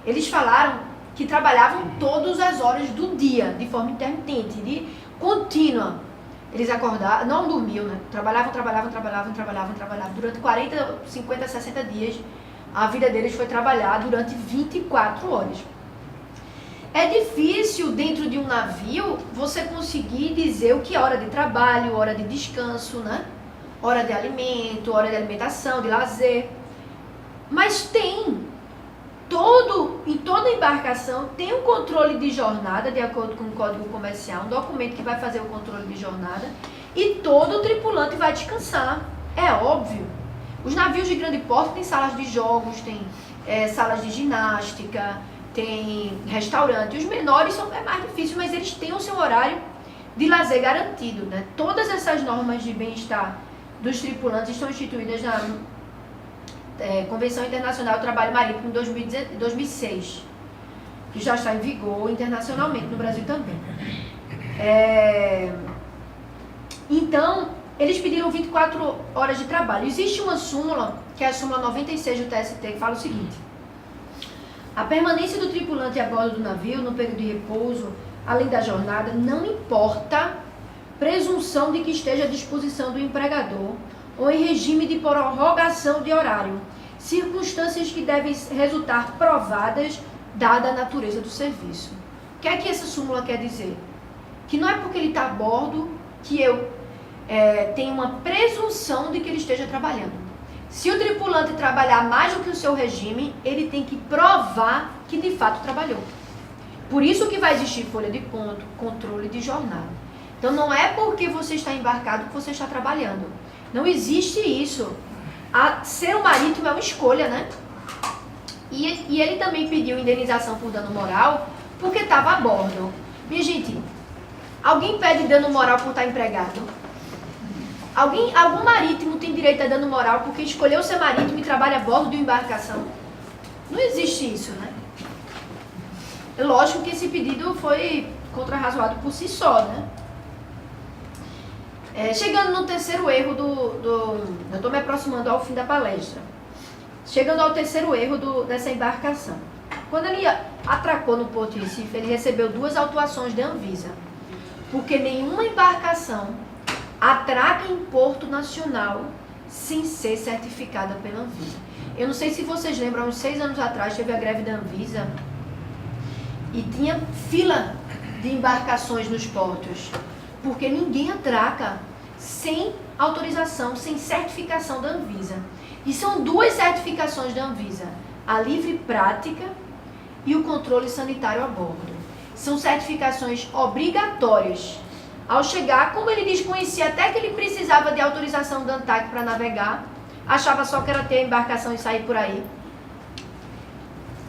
Eles falaram que trabalhavam todas as horas do dia, de forma intermitente, de contínua. Eles acordavam, não dormiam, né? Trabalhavam. Durante 40, 50, 60 dias, a vida deles foi trabalhar durante 24 horas. É difícil, dentro de um navio, você conseguir dizer o que é hora de trabalho, hora de descanso, né? Hora de alimento, hora de alimentação, de lazer. Mas em toda embarcação, tem um controle de jornada, de acordo com o Código Comercial, um documento que vai fazer o controle de jornada, e todo tripulante vai descansar. É óbvio. Os navios de grande porte têm salas de jogos, tem salas de ginástica, tem restaurante. Os menores é mais difícil, mas eles têm o seu horário de lazer garantido, né? Todas essas normas de bem-estar dos tripulantes estão instituídas na Convenção Internacional do Trabalho Marítimo em 2006, que já está em vigor internacionalmente, no Brasil também. Então, eles pediram 24 horas de trabalho. Existe uma súmula, que é a súmula 96 do TST, que fala o seguinte: a permanência do tripulante a bordo do navio no período de repouso, além da jornada, não importa presunção de que esteja à disposição do empregador ou em regime de prorrogação de horário, circunstâncias que devem resultar provadas dada a natureza do serviço. O que é que essa súmula quer dizer? Que não é porque ele está a bordo que eu tenho uma presunção de que ele esteja trabalhando. Se o tripulante trabalhar mais do que o seu regime, ele tem que provar que de fato trabalhou. Por isso que vai existir folha de conto, controle de jornada. Então não é porque você está embarcado que você está trabalhando. Não existe isso. Ser um marítimo é uma escolha, né? E ele também pediu indenização por dano moral porque estava a bordo. Minha gente, alguém pede dano moral por estar empregado? Algum marítimo tem direito a dano moral porque escolheu ser marítimo e trabalha a bordo de uma embarcação? Não existe isso, né? É lógico que esse pedido foi contrarrazoado por si só, né? Chegando no terceiro erro eu estou me aproximando ao fim da palestra. Chegando ao terceiro erro dessa embarcação. Quando ele atracou no Porto de Recife, ele recebeu 2 autuações da Anvisa. Porque nenhuma embarcação atraca em Porto Nacional sem ser certificada pela Anvisa. Eu não sei se vocês lembram, uns 6 anos atrás teve a greve da Anvisa e tinha fila de embarcações nos portos, porque ninguém atraca sem autorização, sem certificação da Anvisa. E são 2 certificações da Anvisa, a livre prática e o controle sanitário a bordo. São certificações obrigatórias. Ao chegar, como ele desconhecia até que ele precisava de autorização da ANTAC para navegar, achava só que era ter a embarcação e sair por aí,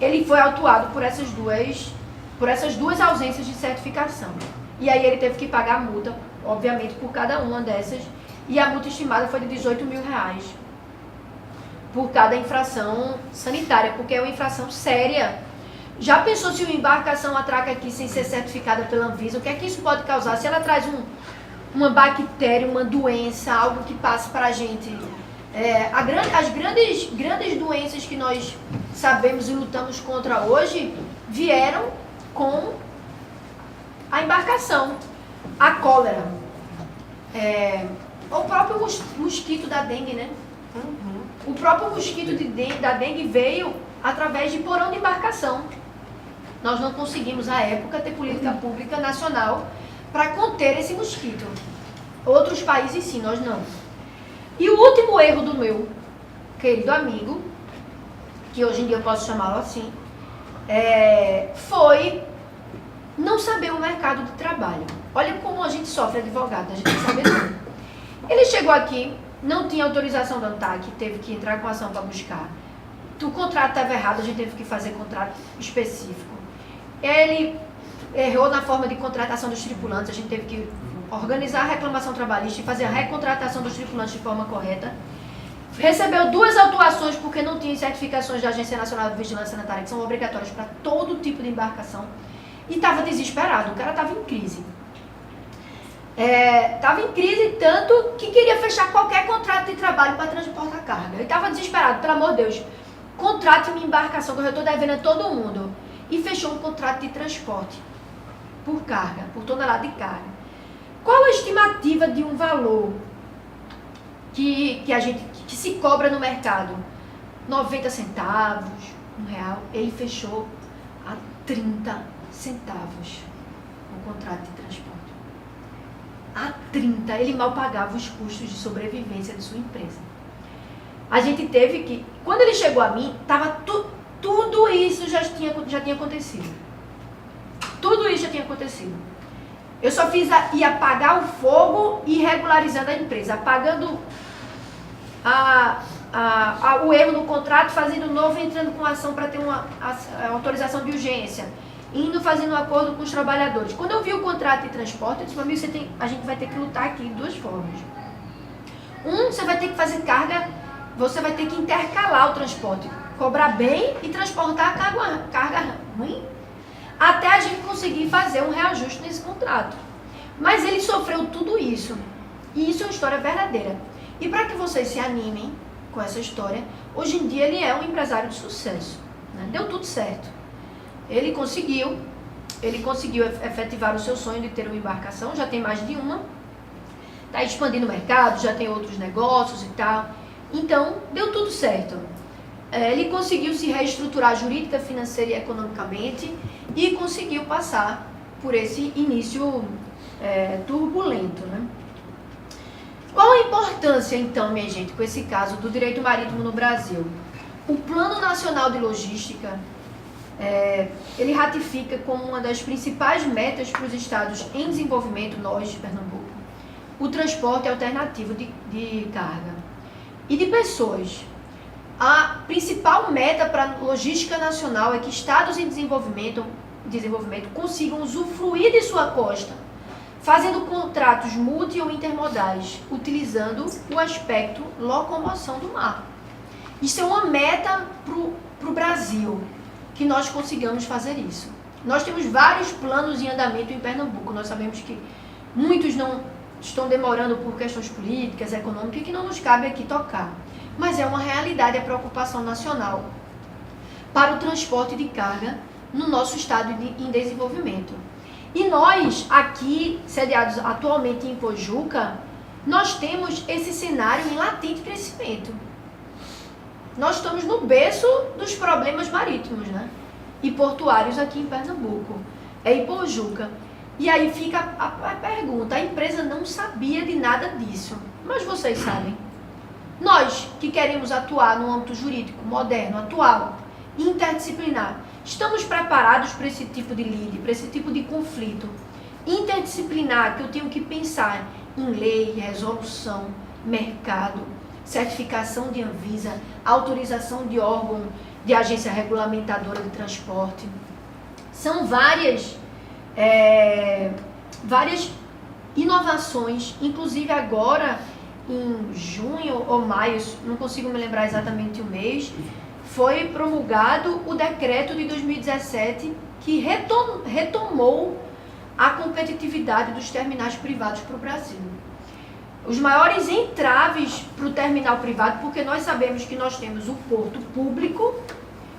ele foi autuado por essas duas ausências de certificação. E aí ele teve que pagar a multa, obviamente, por cada uma dessas, e a multa estimada foi de R$18 mil por cada infração sanitária, porque é uma infração séria. Já pensou se uma embarcação atraca aqui sem ser certificada pela Anvisa? O que é que isso pode causar? Se ela traz uma bactéria, uma doença, algo que passe para a gente As grandes doenças que nós sabemos e lutamos contra hoje vieram com a embarcação, a cólera, o próprio mosquito da dengue, né? O próprio mosquito da dengue veio através de porão de embarcação. Nós não conseguimos, à época, ter política pública nacional para conter esse mosquito. Outros países sim, nós não. E o último erro do meu querido amigo, que hoje em dia eu posso chamá-lo assim, foi não saber o mercado de trabalho. Olha como a gente sofre, advogado, a gente tem que saber tudo. Ele chegou aqui, não tinha autorização da ANTAC, teve que entrar com ação para buscar. O contrato estava errado, a gente teve que fazer contrato específico. Ele errou na forma de contratação dos tripulantes, a gente teve que organizar a reclamação trabalhista e fazer a recontratação dos tripulantes de forma correta. Recebeu 2 autuações porque não tinha certificações da Agência Nacional de Vigilância Sanitária, que são obrigatórias para todo tipo de embarcação. E estava desesperado, o cara estava em crise. Estava em crise tanto que queria fechar qualquer contrato de trabalho para transportar carga. Ele estava desesperado, pelo amor de Deus, contrate minha embarcação que eu já estou devendo a todo mundo. E fechou um contrato de transporte por carga, por tonelada de carga. Qual a estimativa de um valor que se cobra no mercado? 90 centavos, R$1. Ele fechou a 30 centavos o contrato de transporte. A 30, ele mal pagava os custos de sobrevivência de sua empresa. A gente teve que, quando ele chegou a mim, estava tudo isso já tinha acontecido. Tudo isso já tinha acontecido. Eu só ia apagar o fogo e regularizando a empresa, apagando o erro no contrato, fazendo novo, entrando com ação para ter uma autorização de urgência, indo fazendo um acordo com os trabalhadores. Quando eu vi o contrato de transporte, eu disse, amigo, a gente vai ter que lutar aqui de 2 formas. Você vai ter que fazer carga, você vai ter que intercalar o transporte, cobrar bem e transportar a carga ruim, até a gente conseguir fazer um reajuste nesse contrato. Mas ele sofreu tudo isso. E isso é uma história verdadeira. E para que vocês se animem com essa história, hoje em dia ele é um empresário de sucesso, né? Deu tudo certo. Ele conseguiu efetivar o seu sonho de ter uma embarcação, já tem mais de uma, está expandindo o mercado, já tem outros negócios e tal. Então, deu tudo certo. Ele conseguiu se reestruturar jurídica, financeira e economicamente e conseguiu passar por esse início turbulento, né? Qual a importância, então, minha gente, com esse caso do direito marítimo no Brasil? O Plano Nacional de Logística, ele ratifica como uma das principais metas para os estados em desenvolvimento, nós de Pernambuco, o transporte alternativo de carga e de pessoas. A principal meta para a logística nacional é que estados em desenvolvimento consigam usufruir de sua costa, fazendo contratos multi ou intermodais, utilizando o aspecto locomoção do mar. Isso é uma meta para o Brasil, que nós consigamos fazer isso. Nós temos vários planos em andamento em Pernambuco. Nós sabemos que muitos não estão demorando por questões políticas, econômicas, que não nos cabe aqui tocar. Mas é uma realidade, a preocupação nacional para o transporte de carga no nosso estado em desenvolvimento. E nós, aqui, sediados atualmente em Pojuca, nós temos esse cenário em latente crescimento. Nós estamos no berço dos problemas marítimos, né? E portuários aqui em Pernambuco, em Pojuca. E aí fica a pergunta, a empresa não sabia de nada disso, mas vocês sabem. Nós, que queremos atuar no âmbito jurídico, moderno, atual, interdisciplinar, estamos preparados para esse tipo de lide, para esse tipo de conflito interdisciplinar, que eu tenho que pensar em lei, resolução, mercado, certificação de Anvisa, autorização de órgão de agência regulamentadora de transporte. São várias inovações, inclusive agora em junho ou maio, não consigo me lembrar exatamente o mês, foi promulgado o decreto de 2017 que retomou a competitividade dos terminais privados para o Brasil. os maiores entraves para o terminal privado, porque nós sabemos que nós temos o porto público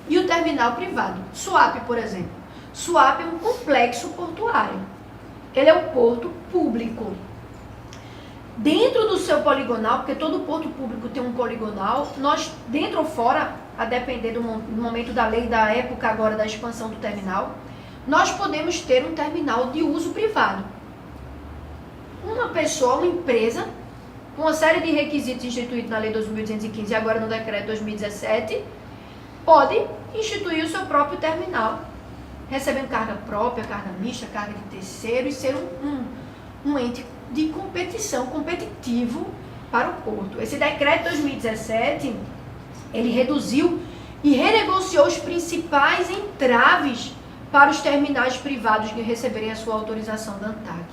e o terminal privado. Suape, por exemplo. Suape é um complexo portuário. Ele é um porto público. Dentro do seu poligonal, porque todo porto público tem um poligonal, nós, dentro ou fora, a depender do momento da lei, da época agora da expansão do terminal, nós podemos ter um terminal de uso privado. Uma pessoa, uma empresa, com uma série de requisitos instituídos na Lei 2.215 e agora no Decreto 2017, pode instituir o seu próprio terminal, recebendo carga própria, carga mista, carga de terceiro e ser um ente de competição, competitivo para o porto. Esse Decreto 2017, ele reduziu e renegociou os principais entraves para os terminais privados que receberem a sua autorização da ANTAQ.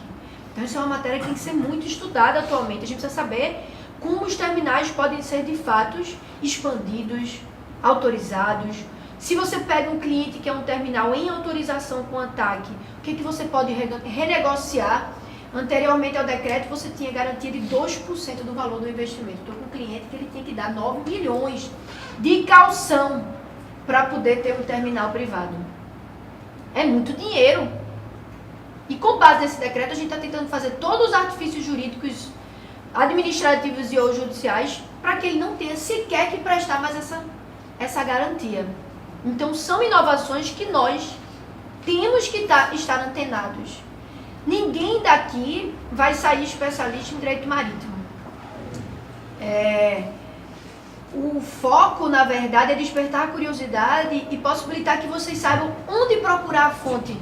Então, isso é uma matéria que tem que ser muito estudada atualmente. A gente precisa saber como os terminais podem ser, de fato, expandidos, autorizados. Se você pega um cliente que é um terminal em autorização com a ANTAQ, o que você pode renegociar? Anteriormente ao decreto, você tinha garantia de 2% do valor do investimento. Estou com um cliente que ele tinha que dar 9 milhões de caução para poder ter um terminal privado. É muito dinheiro. E com base nesse decreto, a gente está tentando fazer todos os artifícios jurídicos, administrativos e ou judiciais, para que ele não tenha sequer que prestar mais essa garantia. Então, são inovações que nós temos que estar antenados. Ninguém daqui vai sair especialista em direito marítimo. O foco, na verdade, é despertar a curiosidade e possibilitar que vocês saibam onde procurar a fonte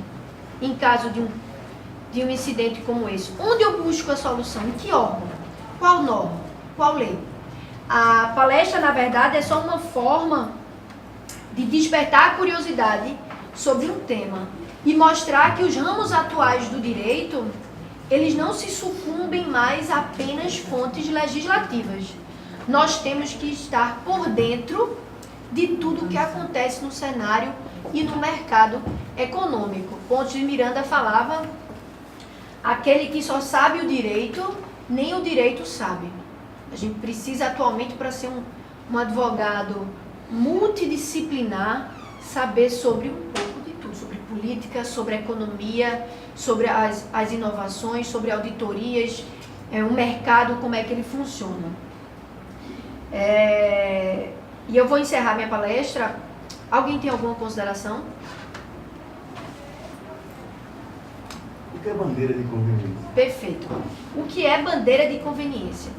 em caso de um incidente como esse. Onde eu busco a solução? Em que órgão? Qual norma? Qual lei? A palestra, na verdade, é só uma forma de despertar a curiosidade sobre um tema e mostrar que os ramos atuais do direito, eles não se sucumbem mais a apenas fontes legislativas. Nós temos que estar por dentro de tudo o que acontece no cenário e no mercado econômico. Pontes de Miranda falava: aquele que só sabe o direito, nem o direito sabe. A gente precisa atualmente, para ser um advogado multidisciplinar, saber sobre um pouco de tudo, sobre política, sobre economia, sobre as inovações, sobre auditorias, o mercado, como é que ele funciona. E eu vou encerrar minha palestra. Alguém tem alguma consideração? O que é bandeira de conveniência? Perfeito. O que é bandeira de conveniência?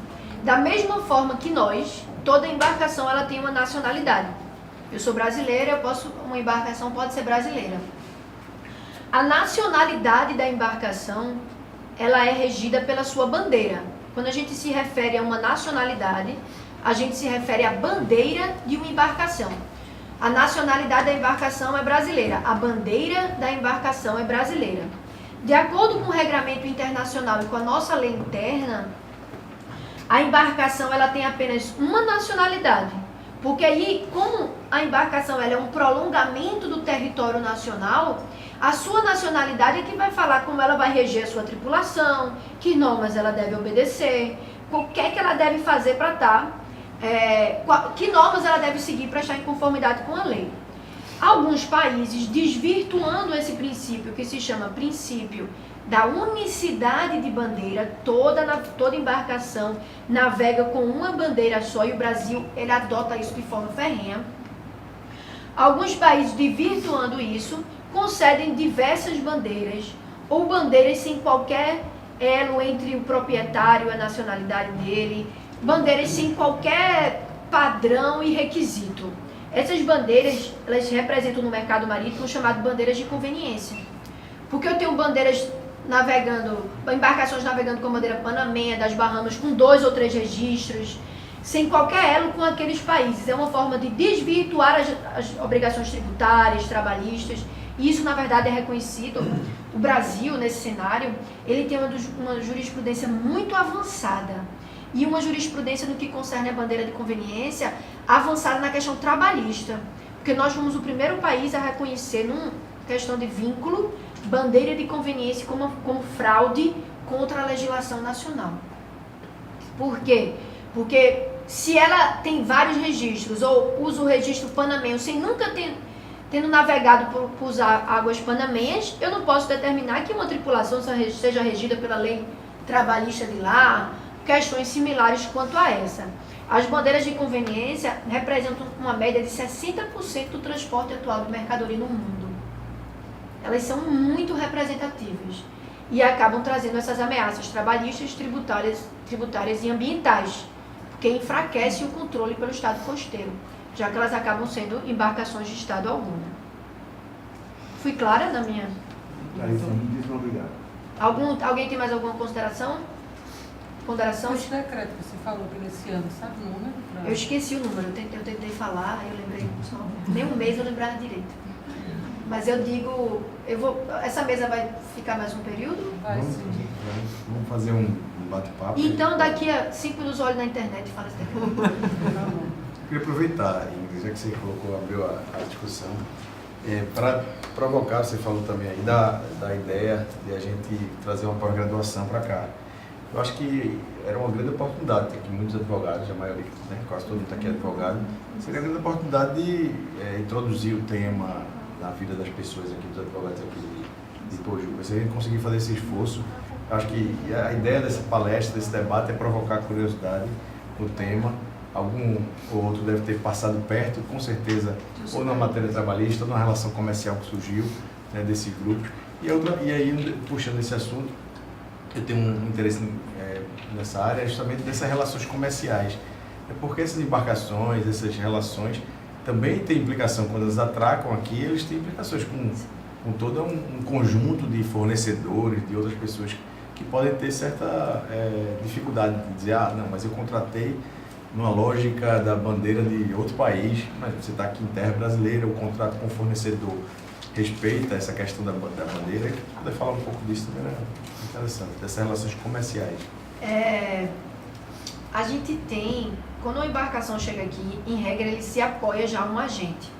Da mesma forma que nós, toda embarcação ela tem uma nacionalidade. Eu sou brasileira, uma embarcação pode ser brasileira. A nacionalidade da embarcação, ela é regida pela sua bandeira. Quando a gente se refere a uma nacionalidade, a gente se refere à bandeira de uma embarcação. A nacionalidade da embarcação é brasileira, a bandeira da embarcação é brasileira. De acordo com o regramento internacional e com a nossa lei interna, a embarcação ela tem apenas uma nacionalidade, porque aí, como a embarcação ela é um prolongamento do território nacional, a sua nacionalidade é que vai falar como ela vai reger a sua tripulação, que normas ela deve obedecer, o que é que ela deve fazer para estar, que normas ela deve seguir para estar em conformidade com a lei. Alguns países, desvirtuando esse princípio, que se chama princípio da unicidade de bandeira, toda embarcação navega com uma bandeira só, e o Brasil ele adota isso de forma ferrenha. Alguns países, desvirtuando isso, concedem diversas bandeiras, ou bandeiras sem qualquer elo entre o proprietário e a nacionalidade dele, bandeiras sem qualquer padrão e requisito. Essas bandeiras, elas representam no mercado marítimo o chamado bandeiras de conveniência. Porque eu tenho bandeiras embarcações navegando com a bandeira panamenha, das Bahamas, com 2 ou 3 registros, sem qualquer elo com aqueles países. É uma forma de desvirtuar as obrigações tributárias, trabalhistas, e isso, na verdade, é reconhecido. O Brasil, nesse cenário, ele tem uma jurisprudência muito avançada, e uma jurisprudência no que concerne a bandeira de conveniência avançada na questão trabalhista, porque nós fomos o primeiro país a reconhecer, numa questão de vínculo, bandeira de conveniência como fraude contra a legislação nacional. Por quê? Porque se ela tem vários registros ou usa o registro panamenho sem nunca tendo navegado por usar águas panamenhas, eu não posso determinar que uma tripulação seja regida pela lei trabalhista de lá, questões similares quanto a essa. As bandeiras de conveniência representam uma média de 60% do transporte atual de mercadoria no mundo. Elas são muito representativas e acabam trazendo essas ameaças trabalhistas, tributárias e ambientais, porque enfraquece o controle pelo Estado costeiro, já que elas acabam sendo embarcações de Estado algum. Fui clara na minha... Obrigado. Alguém tem mais alguma consideração? Esse decreto que você falou que nesse ano, sabe o número? Eu esqueci o número, eu tentei falar, aí eu lembrei só. Nem um mês eu lembrava direito. Mas eu digo, essa mesa vai ficar mais um período? Vai, sim. Vamos fazer um bate-papo. Então daqui a 5 minutos eu olho na internet e falo isso daqui. Eu queria aproveitar, já que você abriu a discussão, para provocar, você falou também aí da ideia de a gente trazer uma pós-graduação para cá. Eu acho que era uma grande oportunidade, tem aqui muitos advogados, a maioria, né, quase todo mundo está aqui advogado, seria uma grande oportunidade de introduzir o tema na vida das pessoas aqui, dos advogados aqui de Pojuca. Se a gente conseguir fazer esse esforço, eu acho que a ideia dessa palestra, desse debate é provocar curiosidade no tema. Algum ou outro deve ter passado perto, com certeza, ou na matéria trabalhista, ou na relação comercial que surgiu, né, desse grupo. E aí, puxando esse assunto, eu tenho um interesse nessa área, justamente dessas relações comerciais. É porque essas embarcações, essas relações, também têm implicação, quando elas atracam aqui, eles têm implicações com todo um conjunto de fornecedores, de outras pessoas que podem ter certa dificuldade de dizer, não, mas eu contratei numa lógica da bandeira de outro país, mas você está aqui em terra brasileira, o contrato com o fornecedor respeita essa questão da bandeira. Se puder falar um pouco disso também é interessante, dessas relações comerciais. A gente tem, quando uma embarcação chega aqui, em regra ele se apoia já a um agente,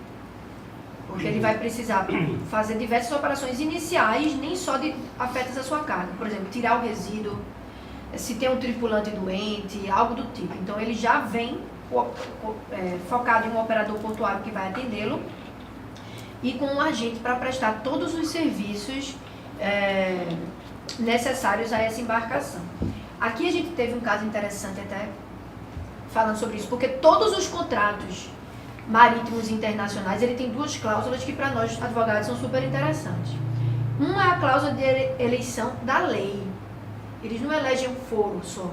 porque ele vai precisar fazer diversas operações iniciais, nem só de afetas à sua carga, por exemplo, tirar o resíduo, se tem um tripulante doente, algo do tipo. Então ele já vem focado em um operador portuário que vai atendê-lo e com um agente para prestar todos os serviços necessários a essa embarcação. Aqui a gente teve um caso interessante até falando sobre isso, porque todos os contratos marítimos internacionais, ele tem duas cláusulas que para nós advogados são super interessantes. Uma é a cláusula de eleição da lei. Eles não elegem um foro só.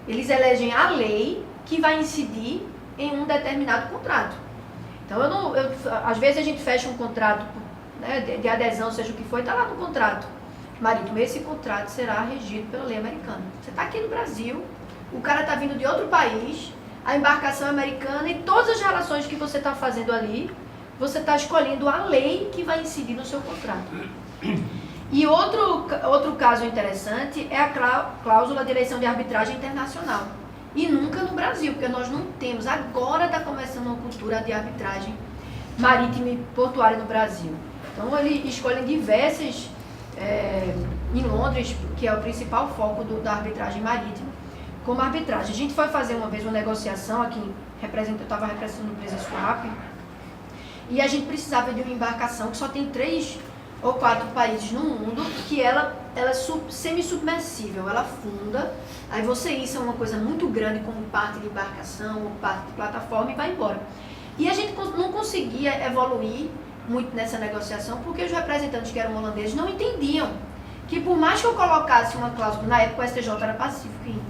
Eles elegem a lei que vai incidir em um determinado contrato. Então, às vezes a gente fecha um contrato, né, de adesão, seja o que for, está lá no contrato marítimo. Esse contrato será regido pela lei americana. Você está aqui no Brasil, o cara está vindo de outro país, a embarcação é americana e todas as relações que você está fazendo ali, você está escolhendo a lei que vai incidir no seu contrato. E outro caso interessante é a cláusula de eleição de arbitragem internacional. E nunca no Brasil, porque nós não temos. Agora está começando uma cultura de arbitragem marítima e portuária no Brasil. Então, eles escolhem diversas, em Londres, que é o principal foco da arbitragem marítima, como arbitragem. A gente foi fazer uma vez uma negociação aqui, eu estava representando a empresa Swap, e a gente precisava de uma embarcação que só tem 3 ou 4 países no mundo, que ela é semi-submersível, ela afunda, aí você issa uma coisa muito grande como parte de embarcação ou parte de plataforma e vai embora. E a gente não conseguia evoluir muito nessa negociação, porque os representantes que eram holandeses não entendiam que por mais que eu colocasse uma cláusula, na época o STJ era pacífico em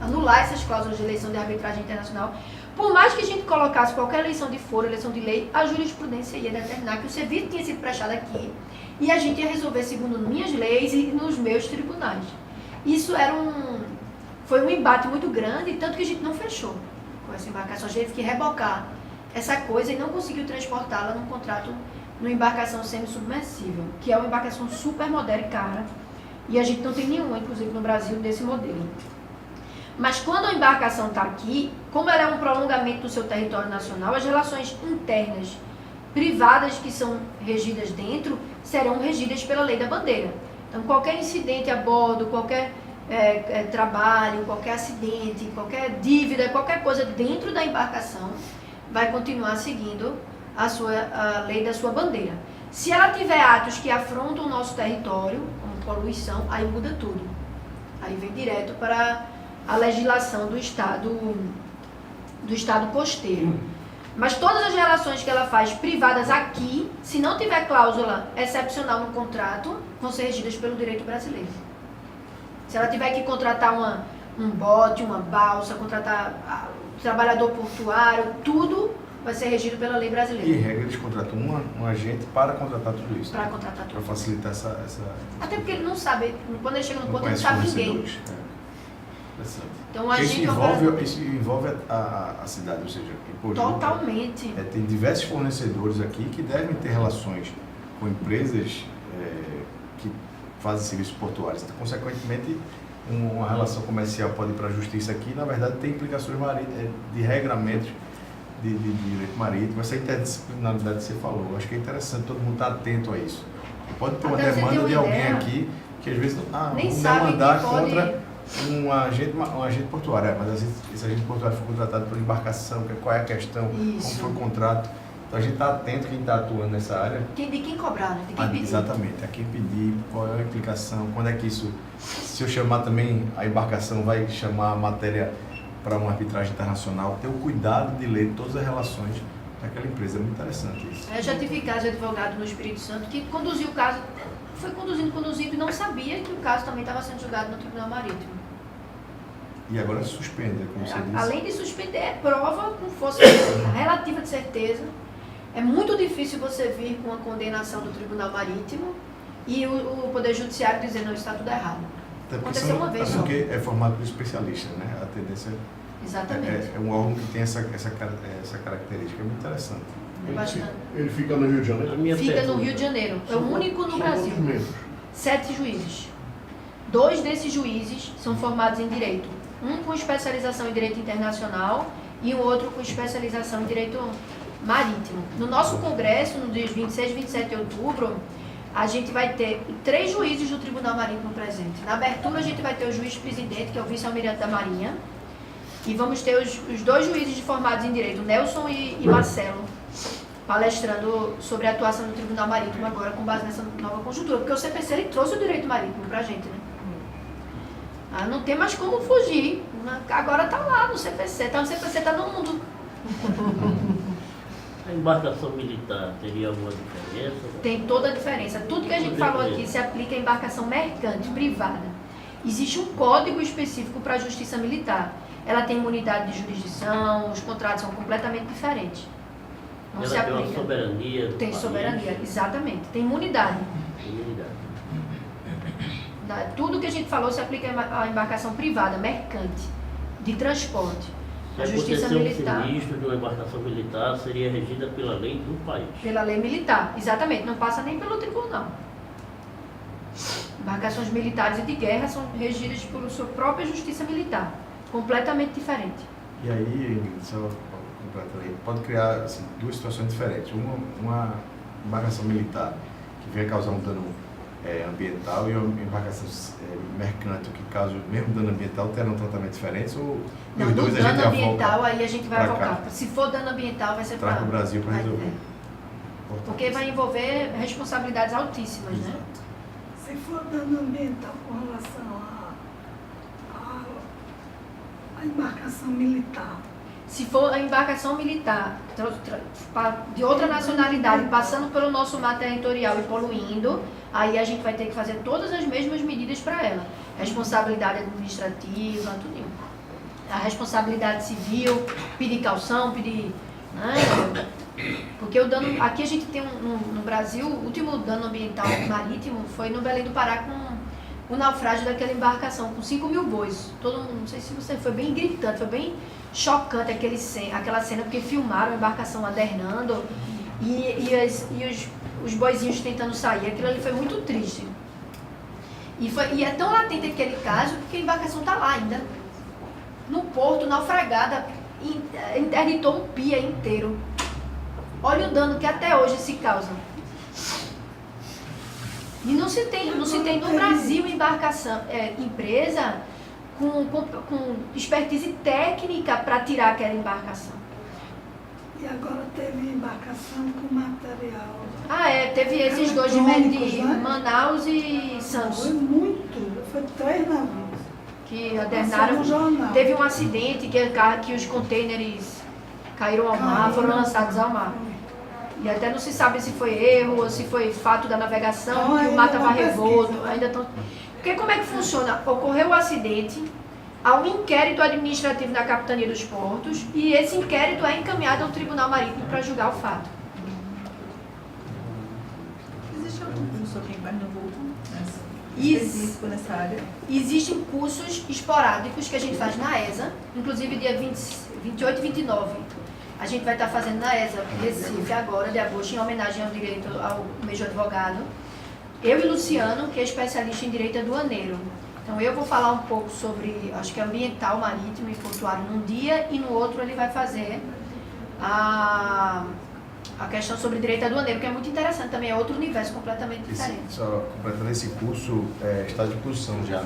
anular essas cláusulas de eleição de arbitragem internacional, por mais que a gente colocasse qualquer eleição de foro, eleição de lei, a jurisprudência ia determinar que o serviço tinha sido prestado aqui e a gente ia resolver segundo minhas leis e nos meus tribunais. Isso foi um embate muito grande, tanto que a gente não fechou com essa embarcação. A gente teve que rebocar essa coisa e não conseguiu transportá-la num contrato, numa embarcação semi-submersível, que é uma embarcação super moderna e cara, e a gente não tem nenhuma, inclusive no Brasil, desse modelo. Mas quando a embarcação está aqui, como ela é um prolongamento do seu território nacional, as relações internas privadas que são regidas dentro serão regidas pela lei da bandeira. Então, qualquer incidente a bordo, qualquer trabalho, qualquer acidente, qualquer dívida, qualquer coisa dentro da embarcação, vai continuar seguindo a lei da sua bandeira. Se ela tiver atos que afrontam o nosso território, como poluição, aí muda tudo. Aí vem direto para a legislação do estado costeiro. Mas todas as relações que ela faz privadas aqui, se não tiver cláusula excepcional no contrato, vão ser regidas pelo direito brasileiro. Se ela tiver que contratar um bote, uma balsa, contratar trabalhador portuário, tudo vai ser regido pela lei brasileira. E em regra eles contratam um agente para contratar tudo isso. Para contratar tudo. Para facilitar essa... Até porque ele não sabe, quando ele chega no ponto, ele não conhece sabe ninguém. fornecedores. Interessante. Então, Porque agente isso envolve a cidade, ou seja, em Pojuca, totalmente. tem diversos fornecedores aqui que devem ter relações com empresas que fazem serviços portuários. Então, consequentemente, uma relação comercial pode ir para a justiça aqui e, na verdade, tem implicações de regramentos de direito marítimo, essa interdisciplinaridade que você falou. Eu acho que é interessante todo mundo estar atento a isso. Pode ter uma Até você demanda ter uma de alguém ideia, aqui que às vezes nem vamos sabe demandar que pode... contra um agente portuário. Mas às vezes esse agente portuário foi contratado por embarcação, qual é a questão, Isso. como foi o contrato. Então a gente está atento, quem está atuando nessa área. De quem cobrar, né? De quem pedir. Exatamente, a quem pedir, qual é a implicação, quando é que isso, se eu chamar também a embarcação, vai chamar a matéria para uma arbitragem internacional, ter o cuidado de ler todas as relações daquela empresa. É muito interessante isso. Eu já tive caso de advogado no Espírito Santo que conduziu o caso, foi conduzindo e não sabia que o caso também estava sendo julgado no Tribunal Marítimo. E agora suspende, como você disse. Além de suspender, é prova com força relativa de certeza. É muito difícil você vir com uma condenação do Tribunal Marítimo e o Poder Judiciário dizer, não, está tudo errado. Aconteceu uma vez só. Porque é formado por especialistas, né? A tendência Exatamente. é um órgão que tem essa característica. É muito interessante. Bastante. Ele fica no Rio de Janeiro? Fica no Rio de Janeiro. É o único no São Brasil. quantos membros? 7 juízes. 2 desses juízes são formados em Direito. Um com especialização em Direito Internacional e o outro com especialização em Direito Marítimo. No nosso congresso, no dia 26 e 27 de outubro, a gente vai ter 3 juízes do Tribunal Marítimo presente. Na abertura, a gente vai ter o juiz-presidente, que é o vice-almirante da Marinha, e vamos ter os 2 juízes formados em Direito, Nelson e Marcelo, palestrando sobre a atuação do Tribunal Marítimo agora com base nessa nova conjuntura, porque o CPC ele trouxe o direito marítimo pra gente, né? Não tem mais como fugir, agora tá lá no CPC, tá no CPC, tá no mundo. A embarcação militar teria alguma diferença? Tem toda a diferença. Tudo que a gente falou aqui se aplica à embarcação mercante, privada. Existe um código específico para a justiça militar. Ela tem imunidade de jurisdição, os contratos são completamente diferentes. Não Ela se tem uma aplica. soberania do Tem país. soberania, exatamente. Tem imunidade. Imunidade. Tudo que a gente falou se aplica à embarcação privada, mercante, de transporte. Se A justiça acontecer militar, um sinistro de uma embarcação militar, seria regida pela lei do país. pela lei militar, exatamente, não passa nem pelo tribunal. Embarcações militares e de guerra são regidas por sua própria justiça militar, completamente diferente. E aí, só completamente, pode criar assim, 2 situações diferentes. Uma embarcação militar que venha causar um dano ambiental e uma embarcação mercante que causa o mesmo dano ambiental, terão tratamento diferentes? Ou Não, os no dois a gente dano ambiental avoca aí a gente vai pra cá? avocar. Se for dano ambiental vai ser Traz para o Brasil para resolver. Porque vai envolver responsabilidades altíssimas, né? Se for dano ambiental com relação à embarcação militar, Se for a embarcação militar de outra nacionalidade passando pelo nosso mar territorial e poluindo, aí a gente vai ter que fazer todas as mesmas medidas para ela. Responsabilidade administrativa, tudo. A responsabilidade civil, pedir calção, pedir... Né? Porque o dano... Aqui a gente tem no Brasil, o último dano ambiental marítimo foi no Belém do Pará com o naufrágio daquela embarcação com 5.000 bois. Todo mundo, não sei se você... Foi bem gritante, foi bem chocante aquela cena, porque filmaram a embarcação adernando e os boizinhos tentando sair. Aquilo ali foi muito triste. E é tão latente aquele caso porque a embarcação está lá ainda. No porto, naufragada, interditou um pia inteiro. Olha o dano que até hoje se causa. E não se tem no Brasil empresa com expertise técnica para tirar aquela embarcação. E agora teve embarcação com material. Teve esses dois de eletrônicos, né? Manaus e Santos. Foi 3 navios. Que Passou adernaram. no jornal. Teve um acidente que os contêineres caíram ao mar, foram lançados ao mar. E até não se sabe se foi erro ou se foi fato da navegação, que o mar estava revolto. Porque como é que funciona? Ocorreu o acidente, há um inquérito administrativo na Capitania dos Portos e esse inquérito é encaminhado ao Tribunal Marítimo para julgar o fato. Existe algum curso aqui em Pernambuco Isso. nessa área? Existem cursos esporádicos que a gente faz na ESA, inclusive dia 28 e 29. A gente vai estar fazendo na ESA Recife agora, de agosto, em homenagem ao direito ao mês do advogado. Eu e Luciano, que é especialista em direito aduaneiro. Então eu vou falar um pouco sobre, acho que ambiental, marítimo e portuário num dia e no outro ele vai fazer a questão sobre direito aduaneiro, que é muito interessante também, é outro universo completamente diferente. Só completando, esse curso está à disposição já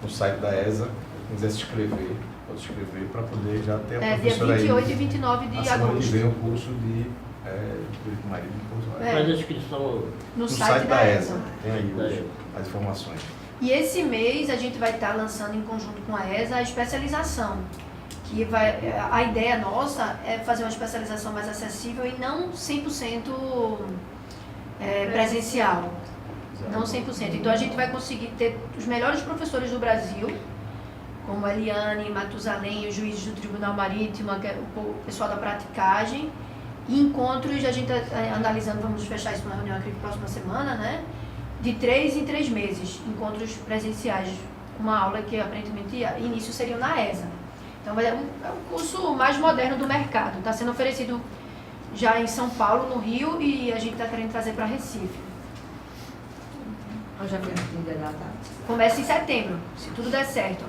no site da ESA. Quem quiser se inscrever, pode se inscrever para poder já ter a professora dia 28 aí. e 29 de A semana que agosto. vem o curso de direito marítimo e portuário. Faz a inscrição No site da ESA. Tem aí as informações. E esse mês a gente vai estar lançando em conjunto com a ESA a especialização. A ideia nossa é fazer uma especialização mais acessível e não 100% presencial. Não 100%. Então a gente vai conseguir ter os melhores professores do Brasil, como a Eliane, Matusalém, os juízes do Tribunal Marítimo, o pessoal da praticagem, e encontros, a gente analisando, vamos fechar isso numa reunião aqui na próxima semana, né? De 3 em 3 meses, encontros presenciais, uma aula que aparentemente início seria na ESA. Então é um curso mais moderno do mercado, está sendo oferecido já em São Paulo, no Rio, e a gente está querendo trazer para Recife. Já foi data? Começa em setembro, se tudo der certo.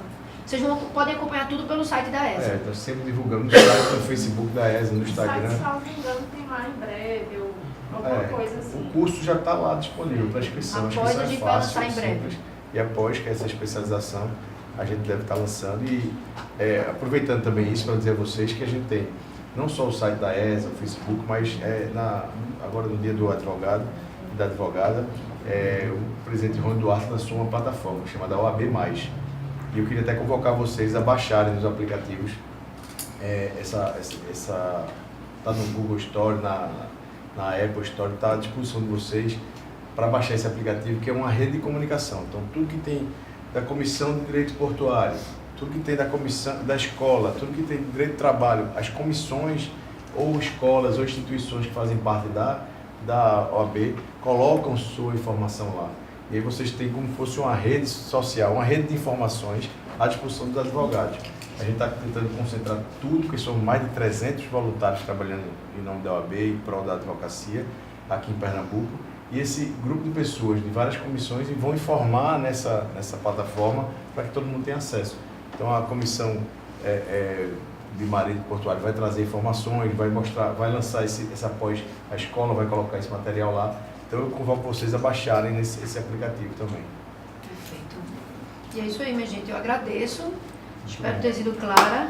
Vocês podem acompanhar tudo pelo site da ESA. Nós sempre divulgamos no site, no Facebook da ESA, no Instagram. Se salvo engano, tem lá em breve, ou alguma coisa assim. O curso já está lá disponível para inscrição. Após a a gente é vai fácil, lançar em breve. simples. E após que essa especialização a gente deve estar lançando. E aproveitando também isso para dizer a vocês que a gente tem não só o site da ESA, o Facebook, mas agora no dia do advogado e da advogada, o presidente Rony Duarte lançou uma plataforma chamada OAB+. E eu queria até convocar vocês a baixarem nos aplicativos está no Google Store, na Apple Store, está à disposição de vocês para baixar esse aplicativo, que é uma rede de comunicação. Então, tudo que tem da Comissão de Direito Portuário, tudo que tem da comissão da escola, tudo que tem de direito de trabalho, as comissões ou escolas ou instituições que fazem parte da OAB colocam sua informação lá. E aí vocês têm como se fosse uma rede social, uma rede de informações à disposição dos advogados. A gente está tentando concentrar tudo, porque são mais de 300 voluntários trabalhando em nome da OAB e prol da advocacia aqui em Pernambuco. E esse grupo de pessoas de várias comissões vão informar nessa plataforma para que todo mundo tenha acesso. Então a comissão de Marítimo e Portuário vai trazer informações, vai mostrar, vai lançar essa pós, a escola vai colocar esse material lá. Então eu convoco vocês a baixarem esse aplicativo também. Perfeito. E é isso aí, minha gente. Eu agradeço. Espero ter sido clara.